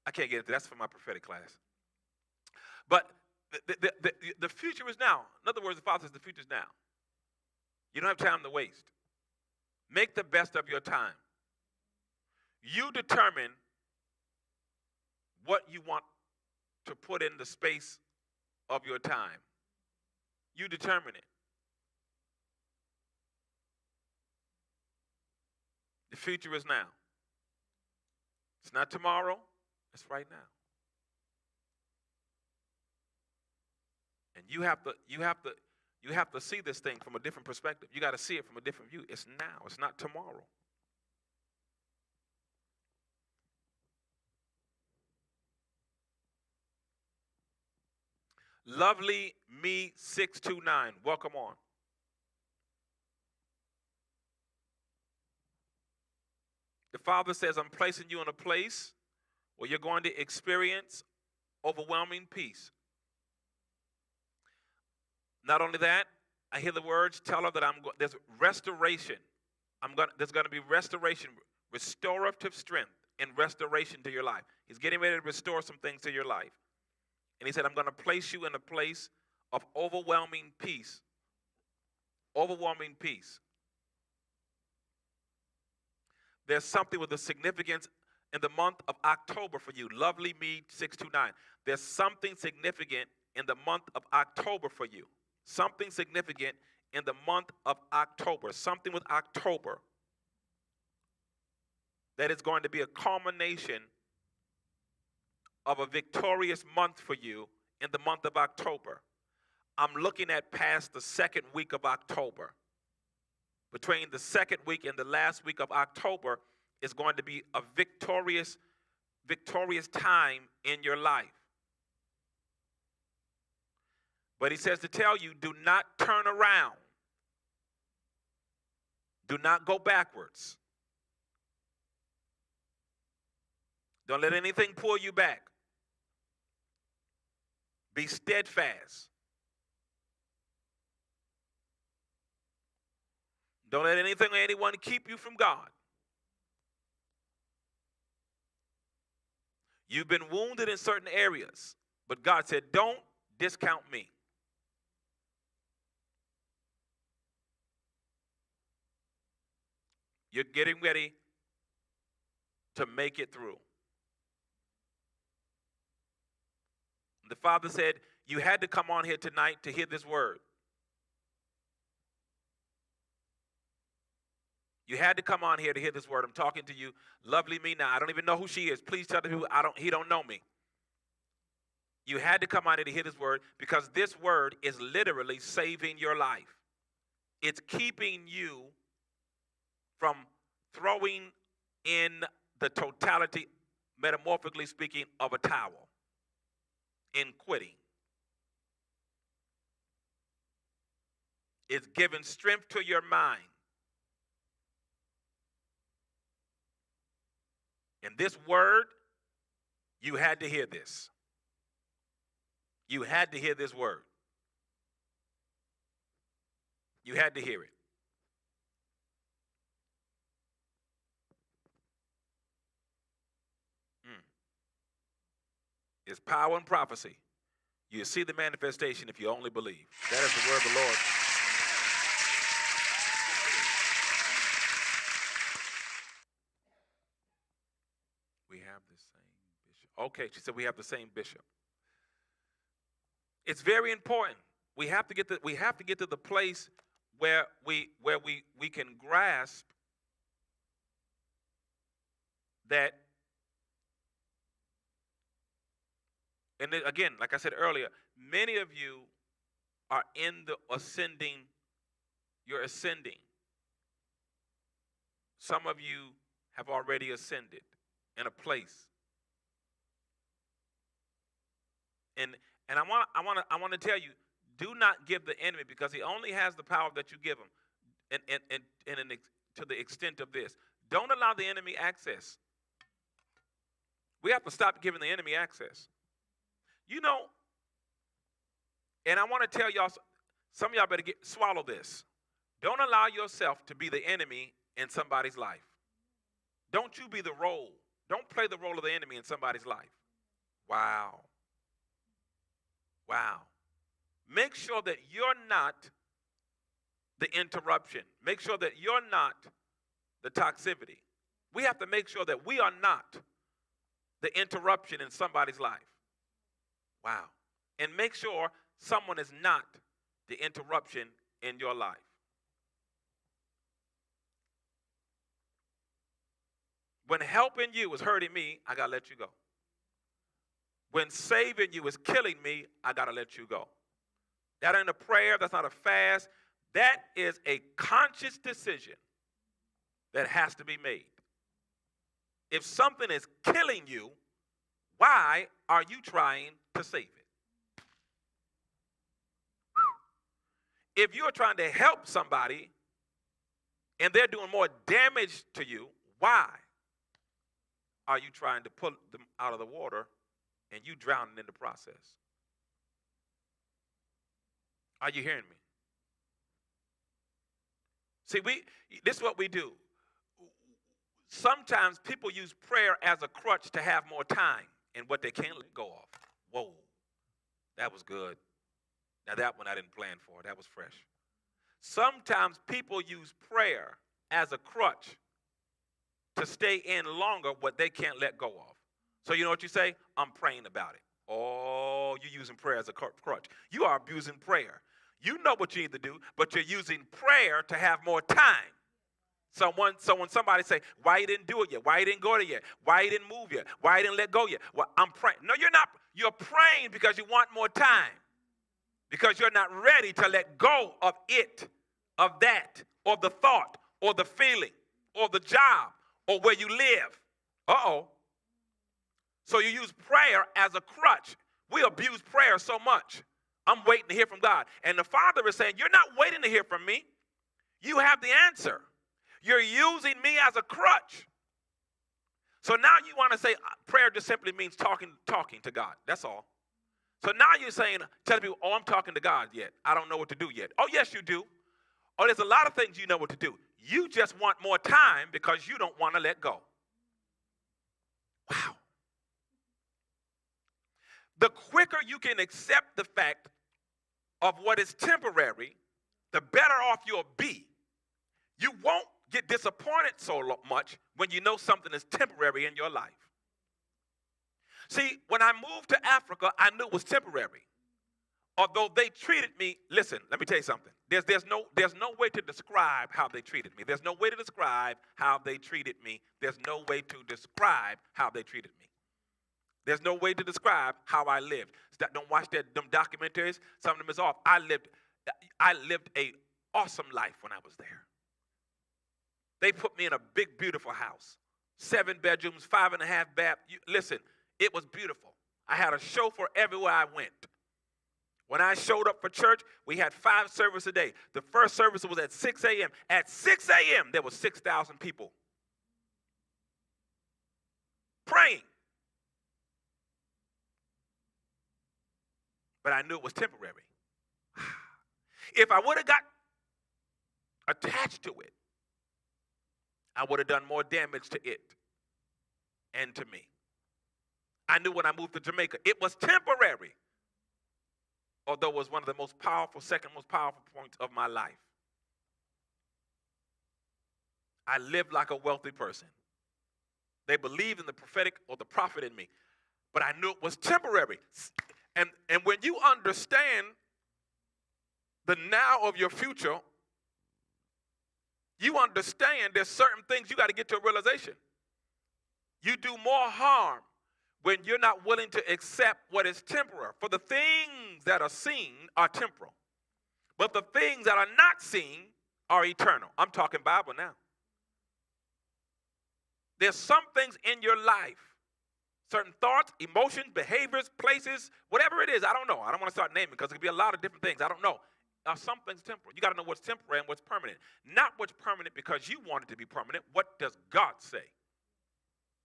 I can't get into. That's for my prophetic class. But the future is now. In other words, the Father says the future is now. You don't have time to waste. Make the best of your time. You determine what you want to put in the space of your time. You determine it. The future is now. It's not tomorrow. It's right now. And you have to see this thing from a different perspective. You got to see it from a different view. It's now. It's not tomorrow. Lovely Me 629. Welcome on. The Father says, I'm placing you in a place where you're going to experience overwhelming peace. Not only that, I hear the words tell her that there's restoration There's gonna be restoration, restorative strength and restoration to your life. He's getting ready to restore some things to your life. And he said, I'm gonna place you in a place of overwhelming peace. Overwhelming peace. There's something with the significance in the month of October for you. Lovely Me 629. There's something significant in the month of October for you. Something significant in the month of October. Something with October that is going to be a culmination of a victorious month for you in the month of October. I'm looking at past the second week of October. Between the second week and the last week of October is going to be a victorious time in your life. But he says to tell you, do not turn around. Do not go backwards. Don't let anything pull you back. Be steadfast. Don't let anything or anyone keep you from God. You've been wounded in certain areas, but God said, don't discount me. You're getting ready to make it through. The Father said, you had to come on here tonight to hear this word. You had to come on here to hear this word. I'm talking to you. Lovely Me now. I don't even know who she is. Please tell the people he don't know me. You had to come on here to hear this word because this word is literally saving your life. It's keeping you from throwing in the totality, metamorphically speaking, of a towel, in quitting. It's giving strength to your mind. And this word, you had to hear this. You had to hear this word. You had to hear it. It's power and prophecy. You see the manifestation if you only believe. That is the word of the Lord. We have the same bishop. Okay, she said we have the same bishop. It's very important. We have to get to the place where we can grasp that. And then, again, like I said earlier, many of you are in the ascending. You're ascending. Some of you have already ascended in a place. And I want to tell you, do not give the enemy, because he only has the power that you give him, and to the extent of this. Don't allow the enemy access. We have to stop giving the enemy access. You know, and I want to tell y'all, some of y'all better swallow this. Don't allow yourself to be the enemy in somebody's life. Don't you be the role. Don't play the role of the enemy in somebody's life. Wow. Wow. Make sure that you're not the interruption. Make sure that you're not the toxicity. We have to make sure that we are not the interruption in somebody's life. Wow. And make sure someone is not the interruption in your life. When helping you is hurting me, I got to let you go. When saving you is killing me, I got to let you go. That ain't a prayer. That's not a fast. That is a conscious decision that has to be made. If something is killing you, why are you trying to save it? If you're trying to help somebody and they're doing more damage to you, why are you trying to pull them out of the water and you drowning in the process? Are you hearing me? See, this is what we do. Sometimes people use prayer as a crutch to have more time in what they can't let go of. Whoa, that was good. Now that one I didn't plan for. That was fresh. Sometimes people use prayer as a crutch to stay in longer what they can't let go of. So you know what you say? I'm praying about it. Oh, you're using prayer as a crutch. You are abusing prayer. You know what you need to do, but you're using prayer to have more time. So when somebody say, why you didn't do it yet? Why you didn't go there yet? Why you didn't move yet? Why you didn't let go yet? Well, I'm praying. No, you're not. You're praying because you want more time. Because you're not ready to let go of it, of that, or the thought, or the feeling, or the job, or where you live. Uh-oh. So you use prayer as a crutch. We abuse prayer so much. I'm waiting to hear from God. And the Father is saying, you're not waiting to hear from me. You have the answer. You're using me as a crutch. So now you want to say prayer just simply means talking to God. That's all. So now you're saying, telling people, oh, I'm talking to God yet. I don't know what to do yet. Oh, yes, you do. Oh, there's a lot of things you know what to do. You just want more time because you don't want to let go. Wow. The quicker you can accept the fact of what is temporary, the better off you'll be. You won't get disappointed so much when you know something is temporary in your life. See, when I moved to Africa, I knew it was temporary. Although they treated me, listen, let me tell you something. There's no way to describe how they treated me. There's no way to describe how they treated me. There's no way to describe how they treated me. There's no way to describe how I lived. Don't watch them documentaries. Some of them is off. I lived a awesome life when I was there. They put me in a big, beautiful house. 7 bedrooms, 5.5 baths. Listen, it was beautiful. I had a chauffeur everywhere I went. When I showed up for church, we had 5 services a day. The first service was at 6 a.m. At 6 a.m., there were 6,000 people praying. But I knew it was temporary. If I would have got attached to it, I would have done more damage to it and to me. I knew when I moved to Jamaica, it was temporary. Although it was one of the most powerful, second most powerful points of my life. I lived like a wealthy person. They believed in the prophetic or the prophet in me. But I knew it was temporary. And when you understand the now of your future, you understand there's certain things you got to get to a realization. You do more harm when you're not willing to accept what is temporary. For the things that are seen are temporal. But the things that are not seen are eternal. I'm talking Bible now. There's some things in your life, certain thoughts, emotions, behaviors, places, whatever it is, I don't know. I don't want to start naming because it could be a lot of different things. I don't know. Some things temporal. You got to know what's temporary and what's permanent. Not what's permanent because you want it to be permanent. What does God say?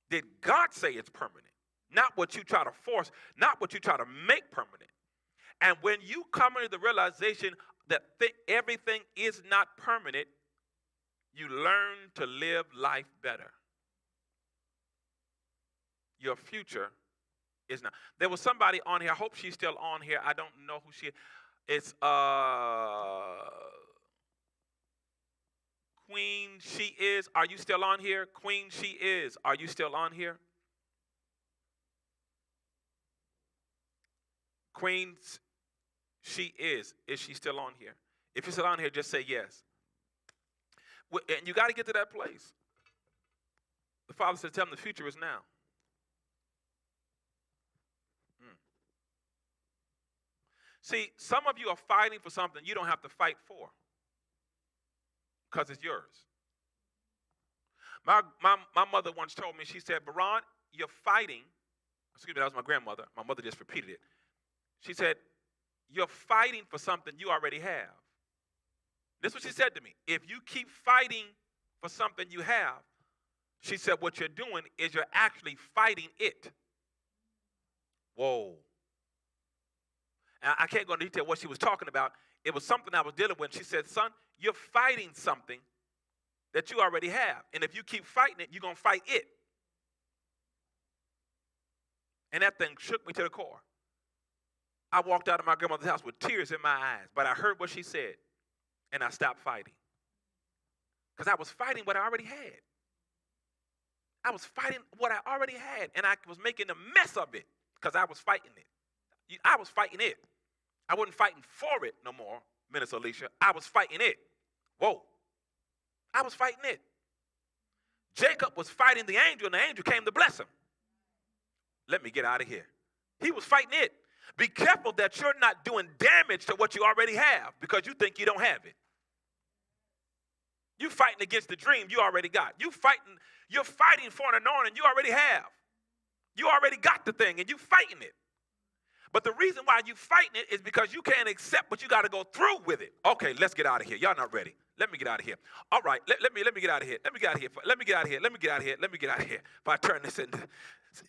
Did God say it's permanent? Not what you try to force, not what you try to make permanent. And when you come into the realization that everything is not permanent, you learn to live life better. Your future is not. There was somebody on here, I hope she's still on here. I don't know who she is. It's Queen She Is. Are you still on here? Queen She Is. Are you still on here? Queen She Is. Is she still on here? If you're still on here, just say yes. And you got to get to that place. The Father said, tell them the future is now. See, some of you are fighting for something you don't have to fight for because it's yours. My mother once told me, she said, Baron, you're fighting. Excuse me, that was my grandmother. My mother just repeated it. She said, you're fighting for something you already have. This is what she said to me. If you keep fighting for something you have, she said, what you're doing is you're actually fighting it. Whoa. And I can't go into detail what she was talking about. It was something I was dealing with. She said, son, you're fighting something that you already have. And if you keep fighting it, you're going to fight it. And that thing shook me to the core. I walked out of my grandmother's house with tears in my eyes, but I heard what she said, and I stopped fighting. Because I was fighting what I already had. I was fighting what I already had, and I was making a mess of it because I was fighting it. I was fighting it. I wasn't fighting for it no more, Minister Alicia. I was fighting it. Whoa. I was fighting it. Jacob was fighting the angel, and the angel came to bless him. Let me get out of here. He was fighting it. Be careful that you're not doing damage to what you already have because you think you don't have it. You're fighting against the dream you already got. You're fighting for an anointing you already have. You already got the thing, and you're fighting it. But the reason why you're fighting it is because you can't accept what you got to go through with it. Okay, let's get out of here. Y'all not ready. Let me get out of here. All right, let me get out of here. Let me get out of here. Let me get out of here. Let me get out of here. Let me get out of here. If I turn this into,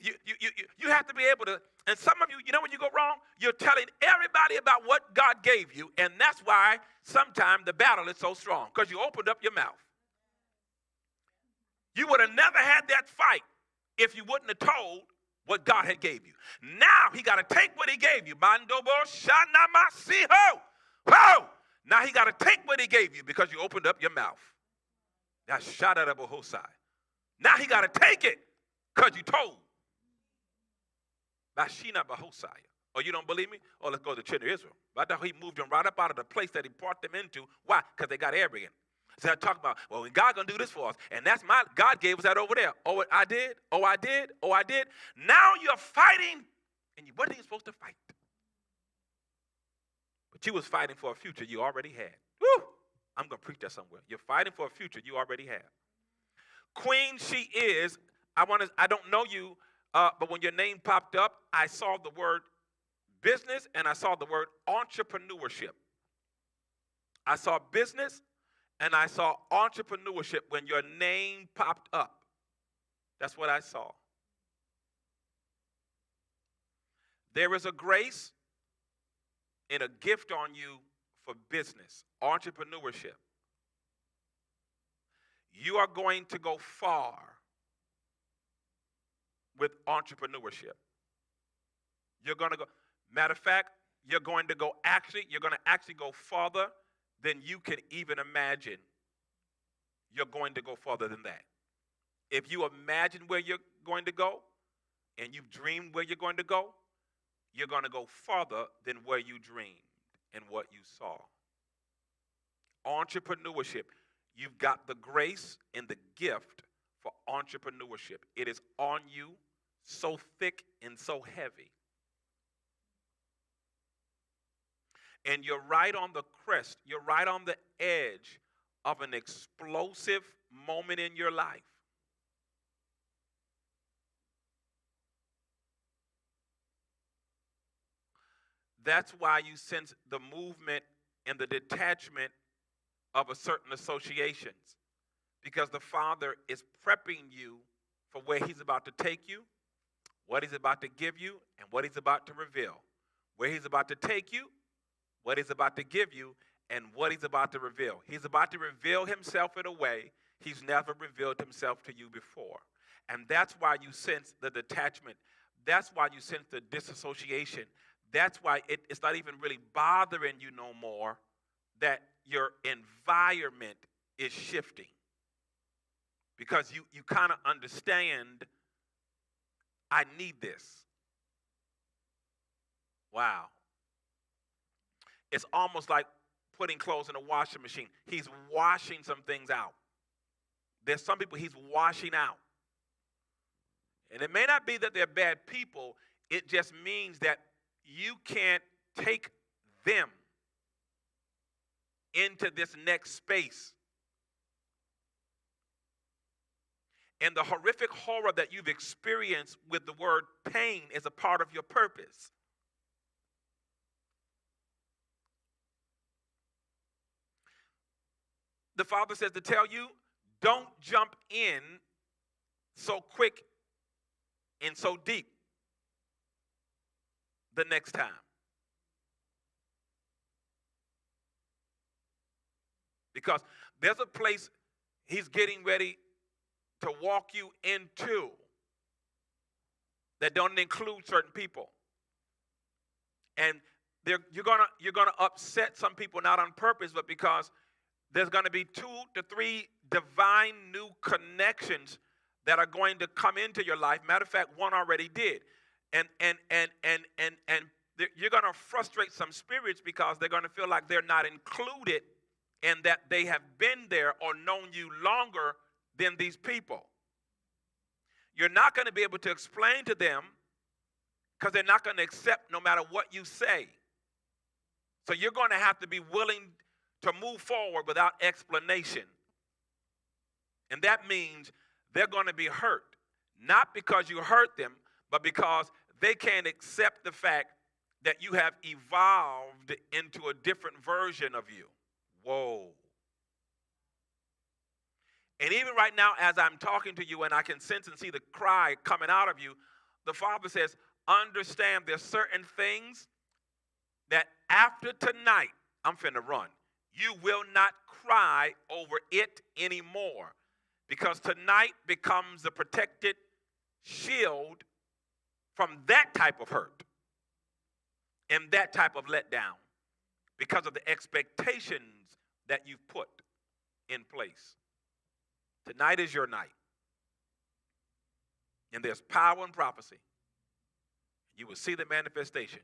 you have to be able to. And some of you know when you go wrong, you're telling everybody about what God gave you, and that's why sometimes the battle is so strong because you opened up your mouth. You would have never had that fight if you wouldn't have told what God had gave you. Now he got to take what he gave you. Mandobo shanamasiho. Whoa! Now he got to take what he gave you because you opened up your mouth. Now Now he got to take it because you told. Bashina bahosaya. Oh, you don't believe me? Oh, let's go to the children of Israel. But he moved them right up out of the place that he brought them into. Why? Because they got arrogant. So I talk about, well, God gonna do this for us, and that's God gave us that over there. Oh, I did. Oh, I did. Oh, I did. Now you're fighting, and you wasn't even supposed to fight. But you was fighting for a future you already had. Woo! I'm gonna preach that somewhere. You're fighting for a future you already have. Queen, she is. I don't know you, but when your name popped up, I saw the word business and I saw the word entrepreneurship. I saw business. And I saw entrepreneurship when your name popped up. That's what I saw. There is a grace and a gift on you for business, entrepreneurship. You are going to go far with entrepreneurship. You're going to go, matter of fact, you're going to actually go farther than you can even imagine. You're going to go farther than that. If you imagine where you're going to go and you've dreamed where you're going to go farther than where you dreamed and what you saw. Entrepreneurship. You've got the grace and the gift for entrepreneurship. It is on you so thick and so heavy. And you're right on the crest, you're right on the edge of an explosive moment in your life. That's why you sense the movement and the detachment of a certain associations. Because the Father is prepping you for where he's about to take you, what he's about to give you, and what he's about to reveal. Where he's about to take you, what he's about to give you, and what he's about to reveal. He's about to reveal himself in a way he's never revealed himself to you before. And that's why you sense the detachment. That's why you sense the disassociation. That's why it's not even really bothering you no more that your environment is shifting. Because you kind of understand, I need this. Wow. It's almost like putting clothes in a washing machine. He's washing some things out. There's some people he's washing out. And it may not be that they're bad people. It just means that you can't take them into this next space. And the horrific horror that you've experienced with the word pain is a part of your purpose. The Father says to tell you, don't jump in so quick and so deep the next time. Because there's a place he's getting ready to walk you into that don't include certain people. And you're gonna upset some people, not on purpose, but because there's going to be 2 to 3 divine new connections that are going to come into your life. Matter of fact, one already did. And you're going to frustrate some spirits because they're going to feel like they're not included, and that they have been there or known you longer than these people. You're not going to be able to explain to them because they're not going to accept no matter what you say. So you're going to have to be willing to move forward without explanation. And that means they're going to be hurt. Not because you hurt them, but because they can't accept the fact that you have evolved into a different version of you. Whoa. And even right now, as I'm talking to you and I can sense and see the cry coming out of you, the Father says, understand there's certain things that after tonight, I'm finna run. You will not cry over it anymore, because tonight becomes the protected shield from that type of hurt and that type of letdown because of the expectations that you've put in place. Tonight is your night. And there's power in prophecy. You will see the manifestation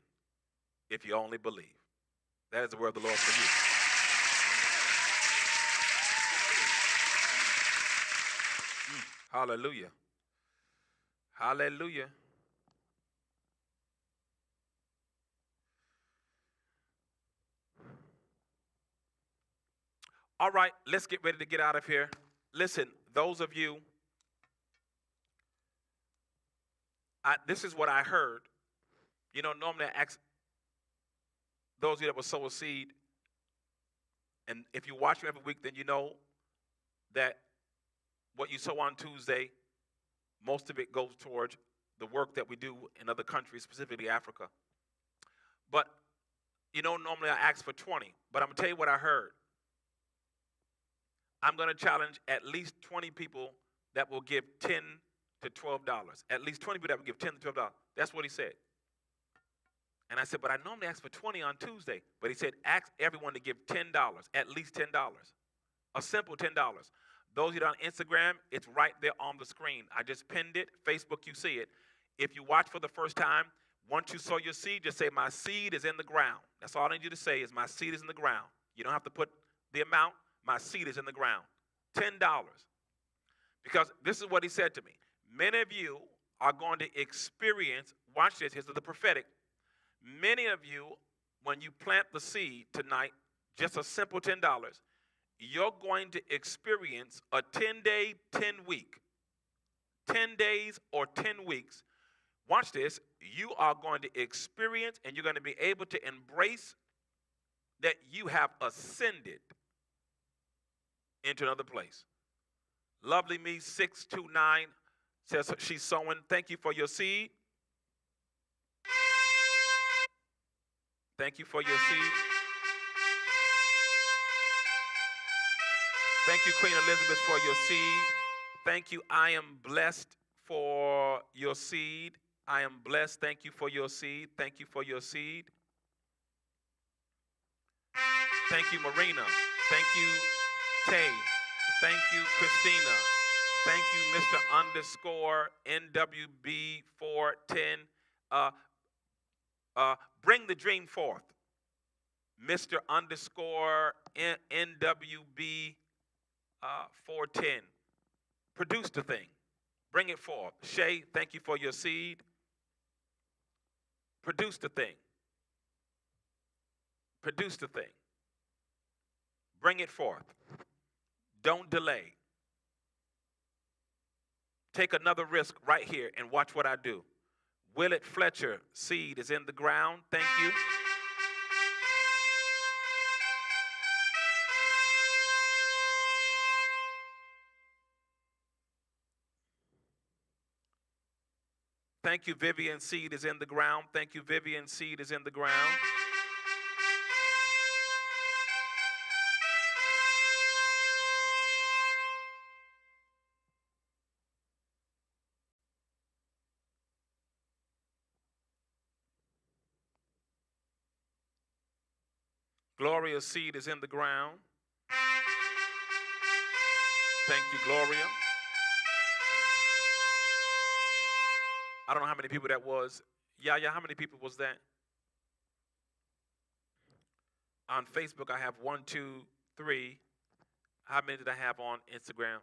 if you only believe. That is the word of the Lord for you. Hallelujah. Hallelujah. All right, let's get ready to get out of here. Listen, those of you, this is what I heard. You know, normally I ask those of you that will sow a seed, and if you watch me every week, then you know that what you sow on Tuesday, most of it goes towards the work that we do in other countries, specifically Africa. But, you know, normally I ask for 20, but I'm going to tell you what I heard. I'm going to challenge at least 20 people that will give $10 to $12. At least 20 people that will give $10 to $12. That's what he said. And I said, but I normally ask for 20 on Tuesday. But he said, ask everyone to give $10, at least $10. A simple $10. Those of you on Instagram, it's right there on the screen. I just pinned it. Facebook, you see it. If you watch for the first time, once you sow your seed, just say, my seed is in the ground. That's all I need you to say is, my seed is in the ground. You don't have to put the amount. My seed is in the ground. $10. Because this is what he said to me. Many of you are going to experience, watch this, here's the prophetic. Many of you, when you plant the seed tonight, just a simple $10, you're going to experience a 10-day, 10-week, 10 days or 10 weeks. Watch this. You are going to experience, and you're going to be able to embrace that you have ascended into another place. Lovely Me 629 says she's sowing. Thank you for your seed. Thank you for your seed. Thank you, Queen Elizabeth, for your seed. Thank you. I am blessed for your seed. I am blessed. Thank you for your seed. Thank you for your seed. Thank you, Marina. Thank you, Tay. Thank you, Christina. Thank you, Mr. Underscore NWB 410. Bring the dream forth. Mr. Underscore NWB 410. Produce the thing. Bring it forth. Shay, thank you for your seed. Produce the thing. Produce the thing. Bring it forth. Don't delay. Take another risk right here and watch what I do. Willett Fletcher, seed is in the ground. Thank you. Thank you, Vivian, seed is in the ground. Thank you, Vivian, seed is in the ground. Gloria's seed is in the ground. Thank you, Gloria. I don't know how many people that was. Yeah, how many people was that? On Facebook, I have 1, 2, 3. How many did I have on Instagram?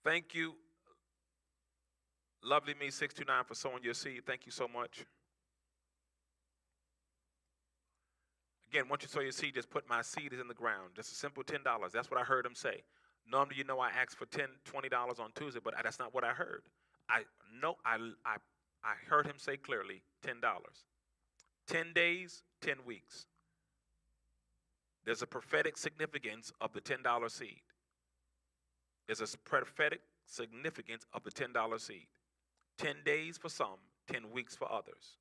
Thank you, Lovely Me 629 for sowing your seed. Thank you so much. Again, once you sow your seed, just put my seed is in the ground. Just a simple $10. That's what I heard him say. Normally, I ask for $10, $20 on Tuesday, but that's not what I heard. I heard him say clearly $10. 10 days, 10 weeks. There's a prophetic significance of the $10 seed. There's a prophetic significance of the $10 seed. 10 days for some, 10 weeks for others.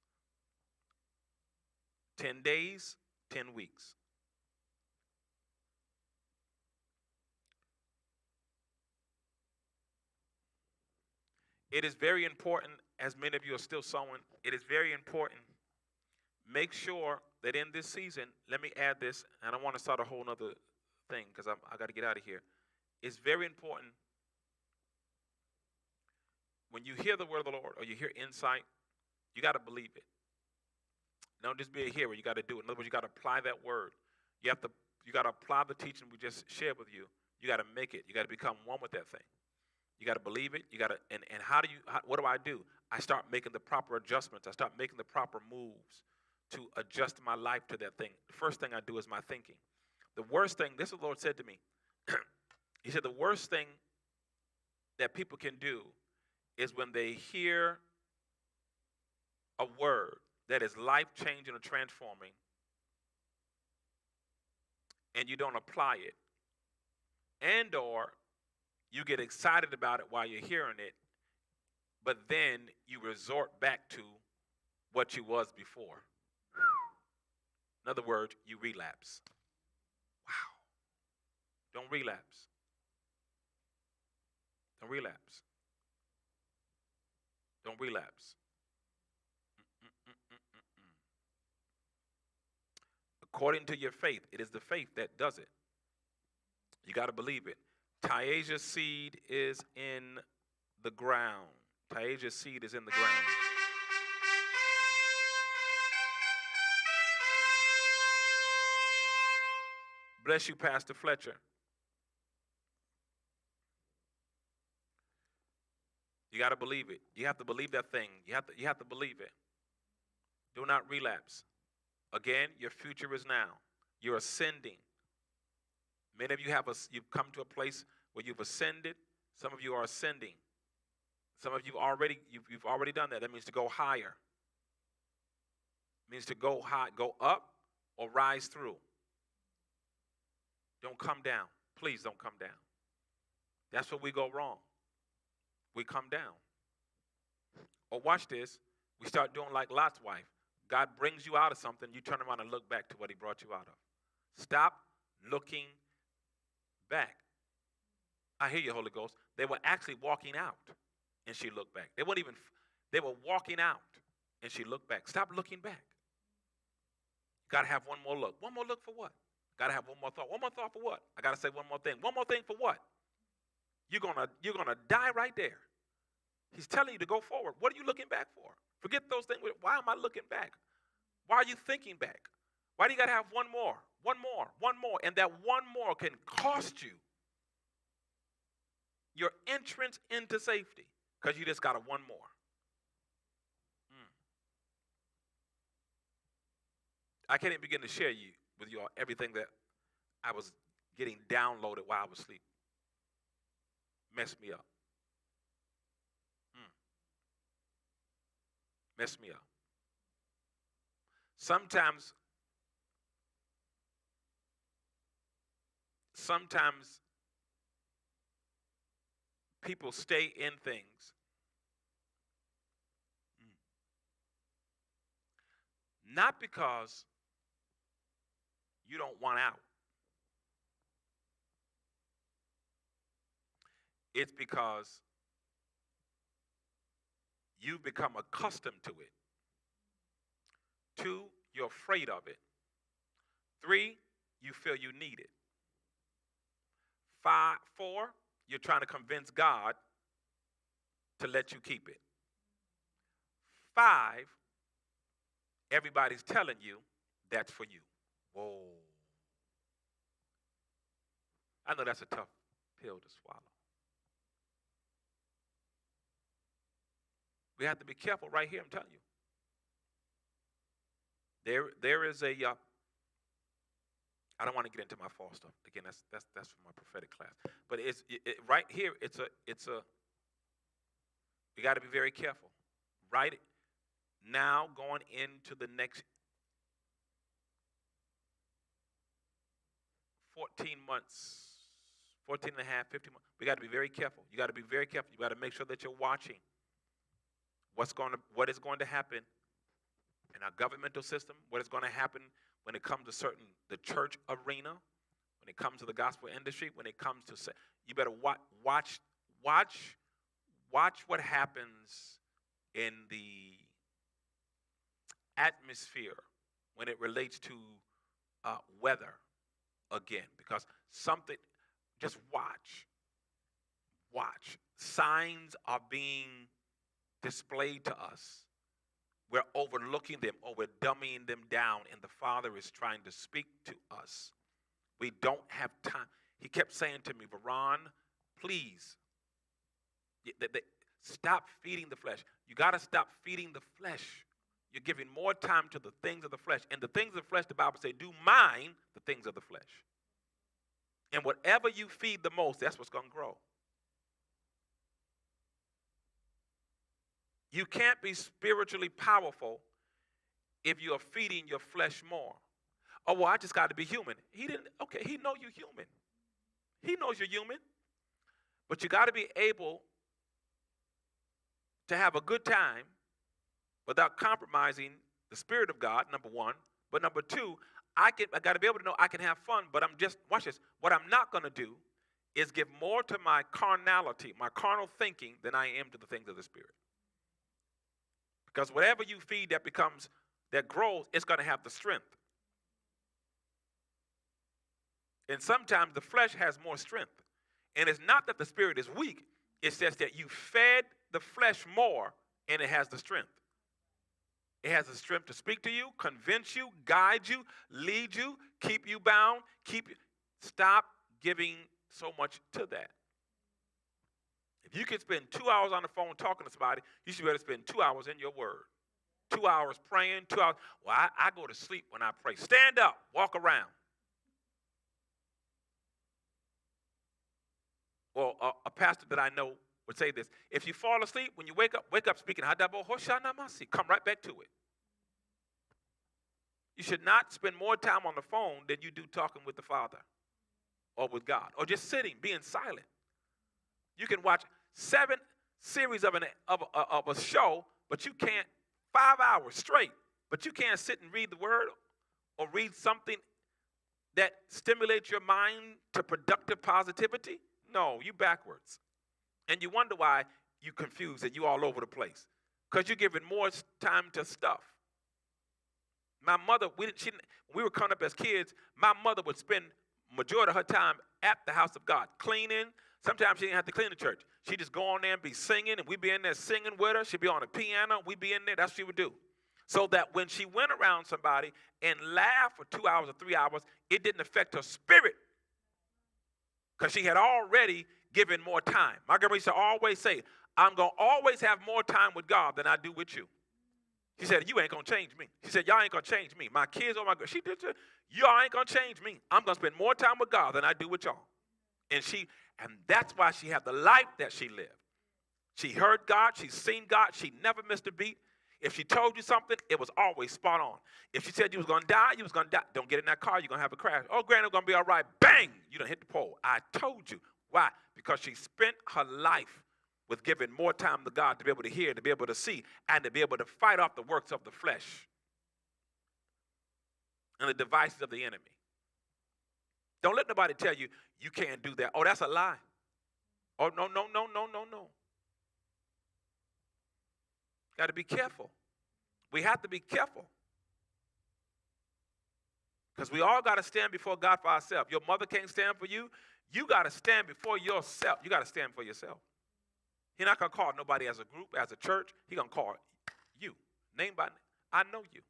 10 days, 10 weeks. It is very important, as many of you are still sowing, it is very important. Make sure that in this season, let me add this, and I don't want to start a whole other thing because I got to get out of here. It's very important when you hear the word of the Lord or you hear insight, you got to believe it. Don't just be a hearer. You got to do it. In other words, you got to apply that word. You got to apply the teaching we just shared with you. You got to make it. You got to become one with that thing. You got to believe it. You got to, and what do? I start making the proper adjustments. I start making the proper moves to adjust my life to that thing. The first thing I do is my thinking. The worst thing, this is what the Lord said to me. He said the worst thing that people can do is when they hear a word that is life-changing or transforming and you don't apply it, and or you get excited about it while you're hearing it, but then you resort back to what you was before. In other words, you relapse. Wow. Don't relapse. Don't relapse. Don't relapse. According to your faith, it is the faith that does it. You got to believe it. Taisha's seed is in the ground. Taisha's seed is in the ground. Bless you, Pastor Fletcher. You got to believe it. You have to believe that thing. You have to believe it. Do not relapse. Again, your future is now. You're ascending. Many of you you've come to a place where you've ascended. Some of you are ascending. Some of you you've already done that. That means to go higher. It means to go high, go up or rise through. Don't come down. Please don't come down. That's where we go wrong. We come down. Or watch this. We start doing like Lot's wife. God brings you out of something. You turn around and look back to what he brought you out of. Stop looking back. I hear you, Holy Ghost. They were actually walking out, and she looked back. They were walking out, and she looked back. Stop looking back. Got to have one more look. One more look for what? Got to have one more thought. One more thought for what? I got to say one more thing. One more thing for what? You're gonna die right there. He's telling you to go forward. What are you looking back for? Forget those things. Why am I looking back? Why are you thinking back? Why do you got to have one more? One more. One more. And that one more can cost you your entrance into safety because you just got a one more. I can't even begin to share with you all everything that I was getting downloaded while I was asleep. Messed me up. Messed me up. Sometimes people stay in things not because you don't want out. It's because you've become accustomed to it. 2, you're afraid of it. 3, you feel you need it. 4, you're trying to convince God to let you keep it. 5, everybody's telling you that's for you. Whoa. I know that's a tough pill to swallow. We have to be careful right here, I'm telling you. There is a, I don't want to get into my false stuff. Again, that's for my prophetic class. But it's right here, it's a, we got to be very careful. Right now, going into the next 14 months, 14 and a half, 15 months, we got to be very careful. You got to be very careful. You got to make sure that you're watching what is going to happen in our governmental system, what is going to happen when it comes to the church arena, when it comes to the gospel industry, when it comes to, you better watch what happens in the atmosphere when it relates to weather again, because just watch. Signs are being displayed to us. We're overlooking them or we're dumbing them down, and the Father is trying to speak to us. We don't have time. He kept saying to me, Veron, please, stop feeding the flesh. You got to stop feeding the flesh. You're giving more time to the things of the flesh. And the things of the flesh, the Bible says, do mind the things of the flesh. And whatever you feed the most, that's what's going to grow. You can't be spiritually powerful if you are feeding your flesh more. Oh, well, I just got to be human. He knows you're human. He knows you're human. But you got to be able to have a good time without compromising the Spirit of God, number one. But number two, I got to be able to know I can have fun, but watch this. What I'm not going to do is give more to my carnality, my carnal thinking, than I am to the things of the Spirit. Because whatever you feed that grows, it's going to have the strength. And sometimes the flesh has more strength. And it's not that the Spirit is weak. It's just that you fed the flesh more, and it has the strength. It has the strength to speak to you, convince you, guide you, lead you, keep you bound, Stop giving so much to that. If you can spend 2 hours on the phone talking to somebody, you should better spend 2 hours in your word. 2 hours praying, 2 hours. Well, I go to sleep when I pray. Stand up, walk around. Well, a pastor that I know would say this: if you fall asleep, when you wake up speaking, come right back to it. You should not spend more time on the phone than you do talking with the Father or with God, or just sitting, being silent. You can watch 7 series of a show, but you can't, 5 hours straight, but you can't sit and read the Word or read something that stimulates your mind to productive positivity. No, you backwards. And you wonder why you confused and you all over the place. Because you're giving more time to stuff. My mother, when we were coming up as kids, my mother would spend majority of her time at the house of God, cleaning. Sometimes she didn't have to clean the church. She'd just go on there and be singing, and we'd be in there singing with her. She'd be on the piano, we'd be in there. That's what she would do. So that when she went around somebody and laughed for 2 hours or 3 hours, it didn't affect her spirit. Because she had already given more time. My grandma used to always say, I'm going to always have more time with God than I do with you. She said, you ain't going to change me. She said, y'all ain't going to change me. My kids, she did, y'all ain't going to change me. I'm going to spend more time with God than I do with y'all. And that's why she had the life that she lived. She heard God. She's seen God. She never missed a beat. If she told you something, it was always spot on. If she said you was going to die, you was going to die. Don't get in that car. You're going to have a crash. Oh, Granny, it's going to be all right. Bang! You done hit the pole. I told you. Why? Because she spent her life with giving more time to God to be able to hear, to be able to see, and to be able to fight off the works of the flesh and the devices of the enemy. Don't let nobody tell you you can't do that. Oh, that's a lie. Oh, no, no, no, no, no, no. Got to be careful. We have to be careful. Because we all got to stand before God for ourselves. Your mother can't stand for you. You got to stand before yourself. You got to stand for yourself. He's not going to call nobody as a group, as a church. He's going to call you, name by name. I know you.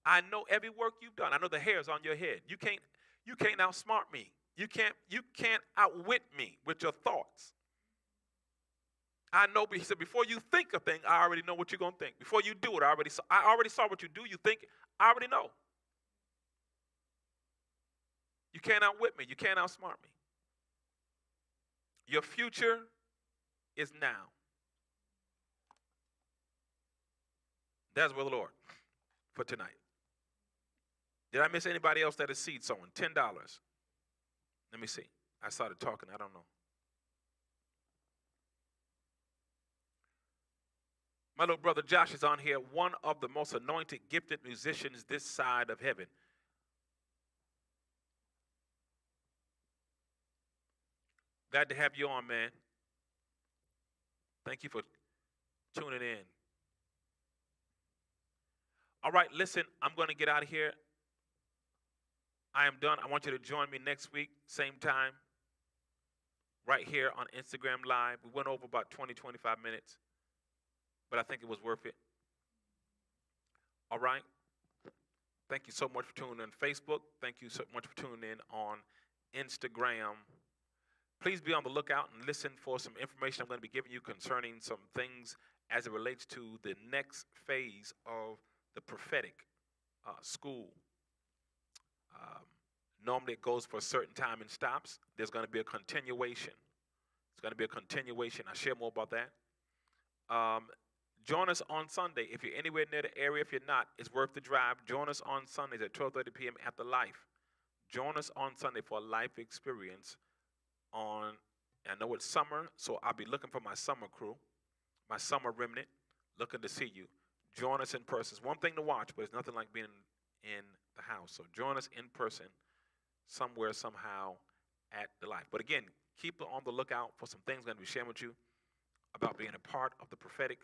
I know every work you've done. I know the hairs on your head. You can't outsmart me. You can't outwit me with your thoughts. I know, he said, before you think a thing, I already know what you're going to think. Before you do it, I already saw what you do. You think, I already know. You can't outwit me. You can't outsmart me. Your future is now. That's with the Lord for tonight. Did I miss anybody else that is seed sowing? $10. Let me see. I started talking. I don't know. My little brother Josh is on here, one of the most anointed, gifted musicians this side of heaven. Glad to have you on, man. Thank you for tuning in. All right, listen, I'm going to get out of here. I am done. I want you to join me next week, same time, right here on Instagram Live. We went over about 20, 25 minutes, but I think it was worth it. All right? Thank you so much for tuning in on Facebook. Thank you so much for tuning in on Instagram. Please be on the lookout and listen for some information I'm going to be giving you concerning some things as it relates to the next phase of the prophetic school. Normally it goes for a certain time and stops. There's going to be a continuation. It's going to be a continuation. I'll share more about that. Join us on Sunday. If you're anywhere near the area, if you're not, it's worth the drive. Join us on Sundays at 12:30 p.m. at the Life. Join us on Sunday for a life experience I know it's summer, so I'll be looking for my summer crew, my summer remnant, looking to see you. Join us in person. It's one thing to watch, but it's nothing like being in the house. So join us in person somewhere, somehow at the Life. But again, keep on the lookout for some things I'm going to be sharing with you about being a part of the prophetic,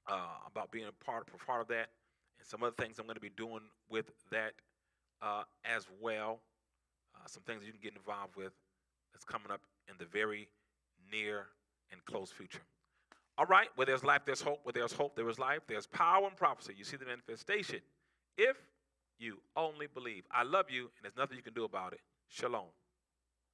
about being a part of that, and some other things I'm going to be doing with that as well. Some things you can get involved with that's coming up in the very near and close future. All right, where there's life, there's hope. Where there's hope, there is life. There's power and prophecy. You see the manifestation. If you only believe. I love you, and there's nothing you can do about it. Shalom.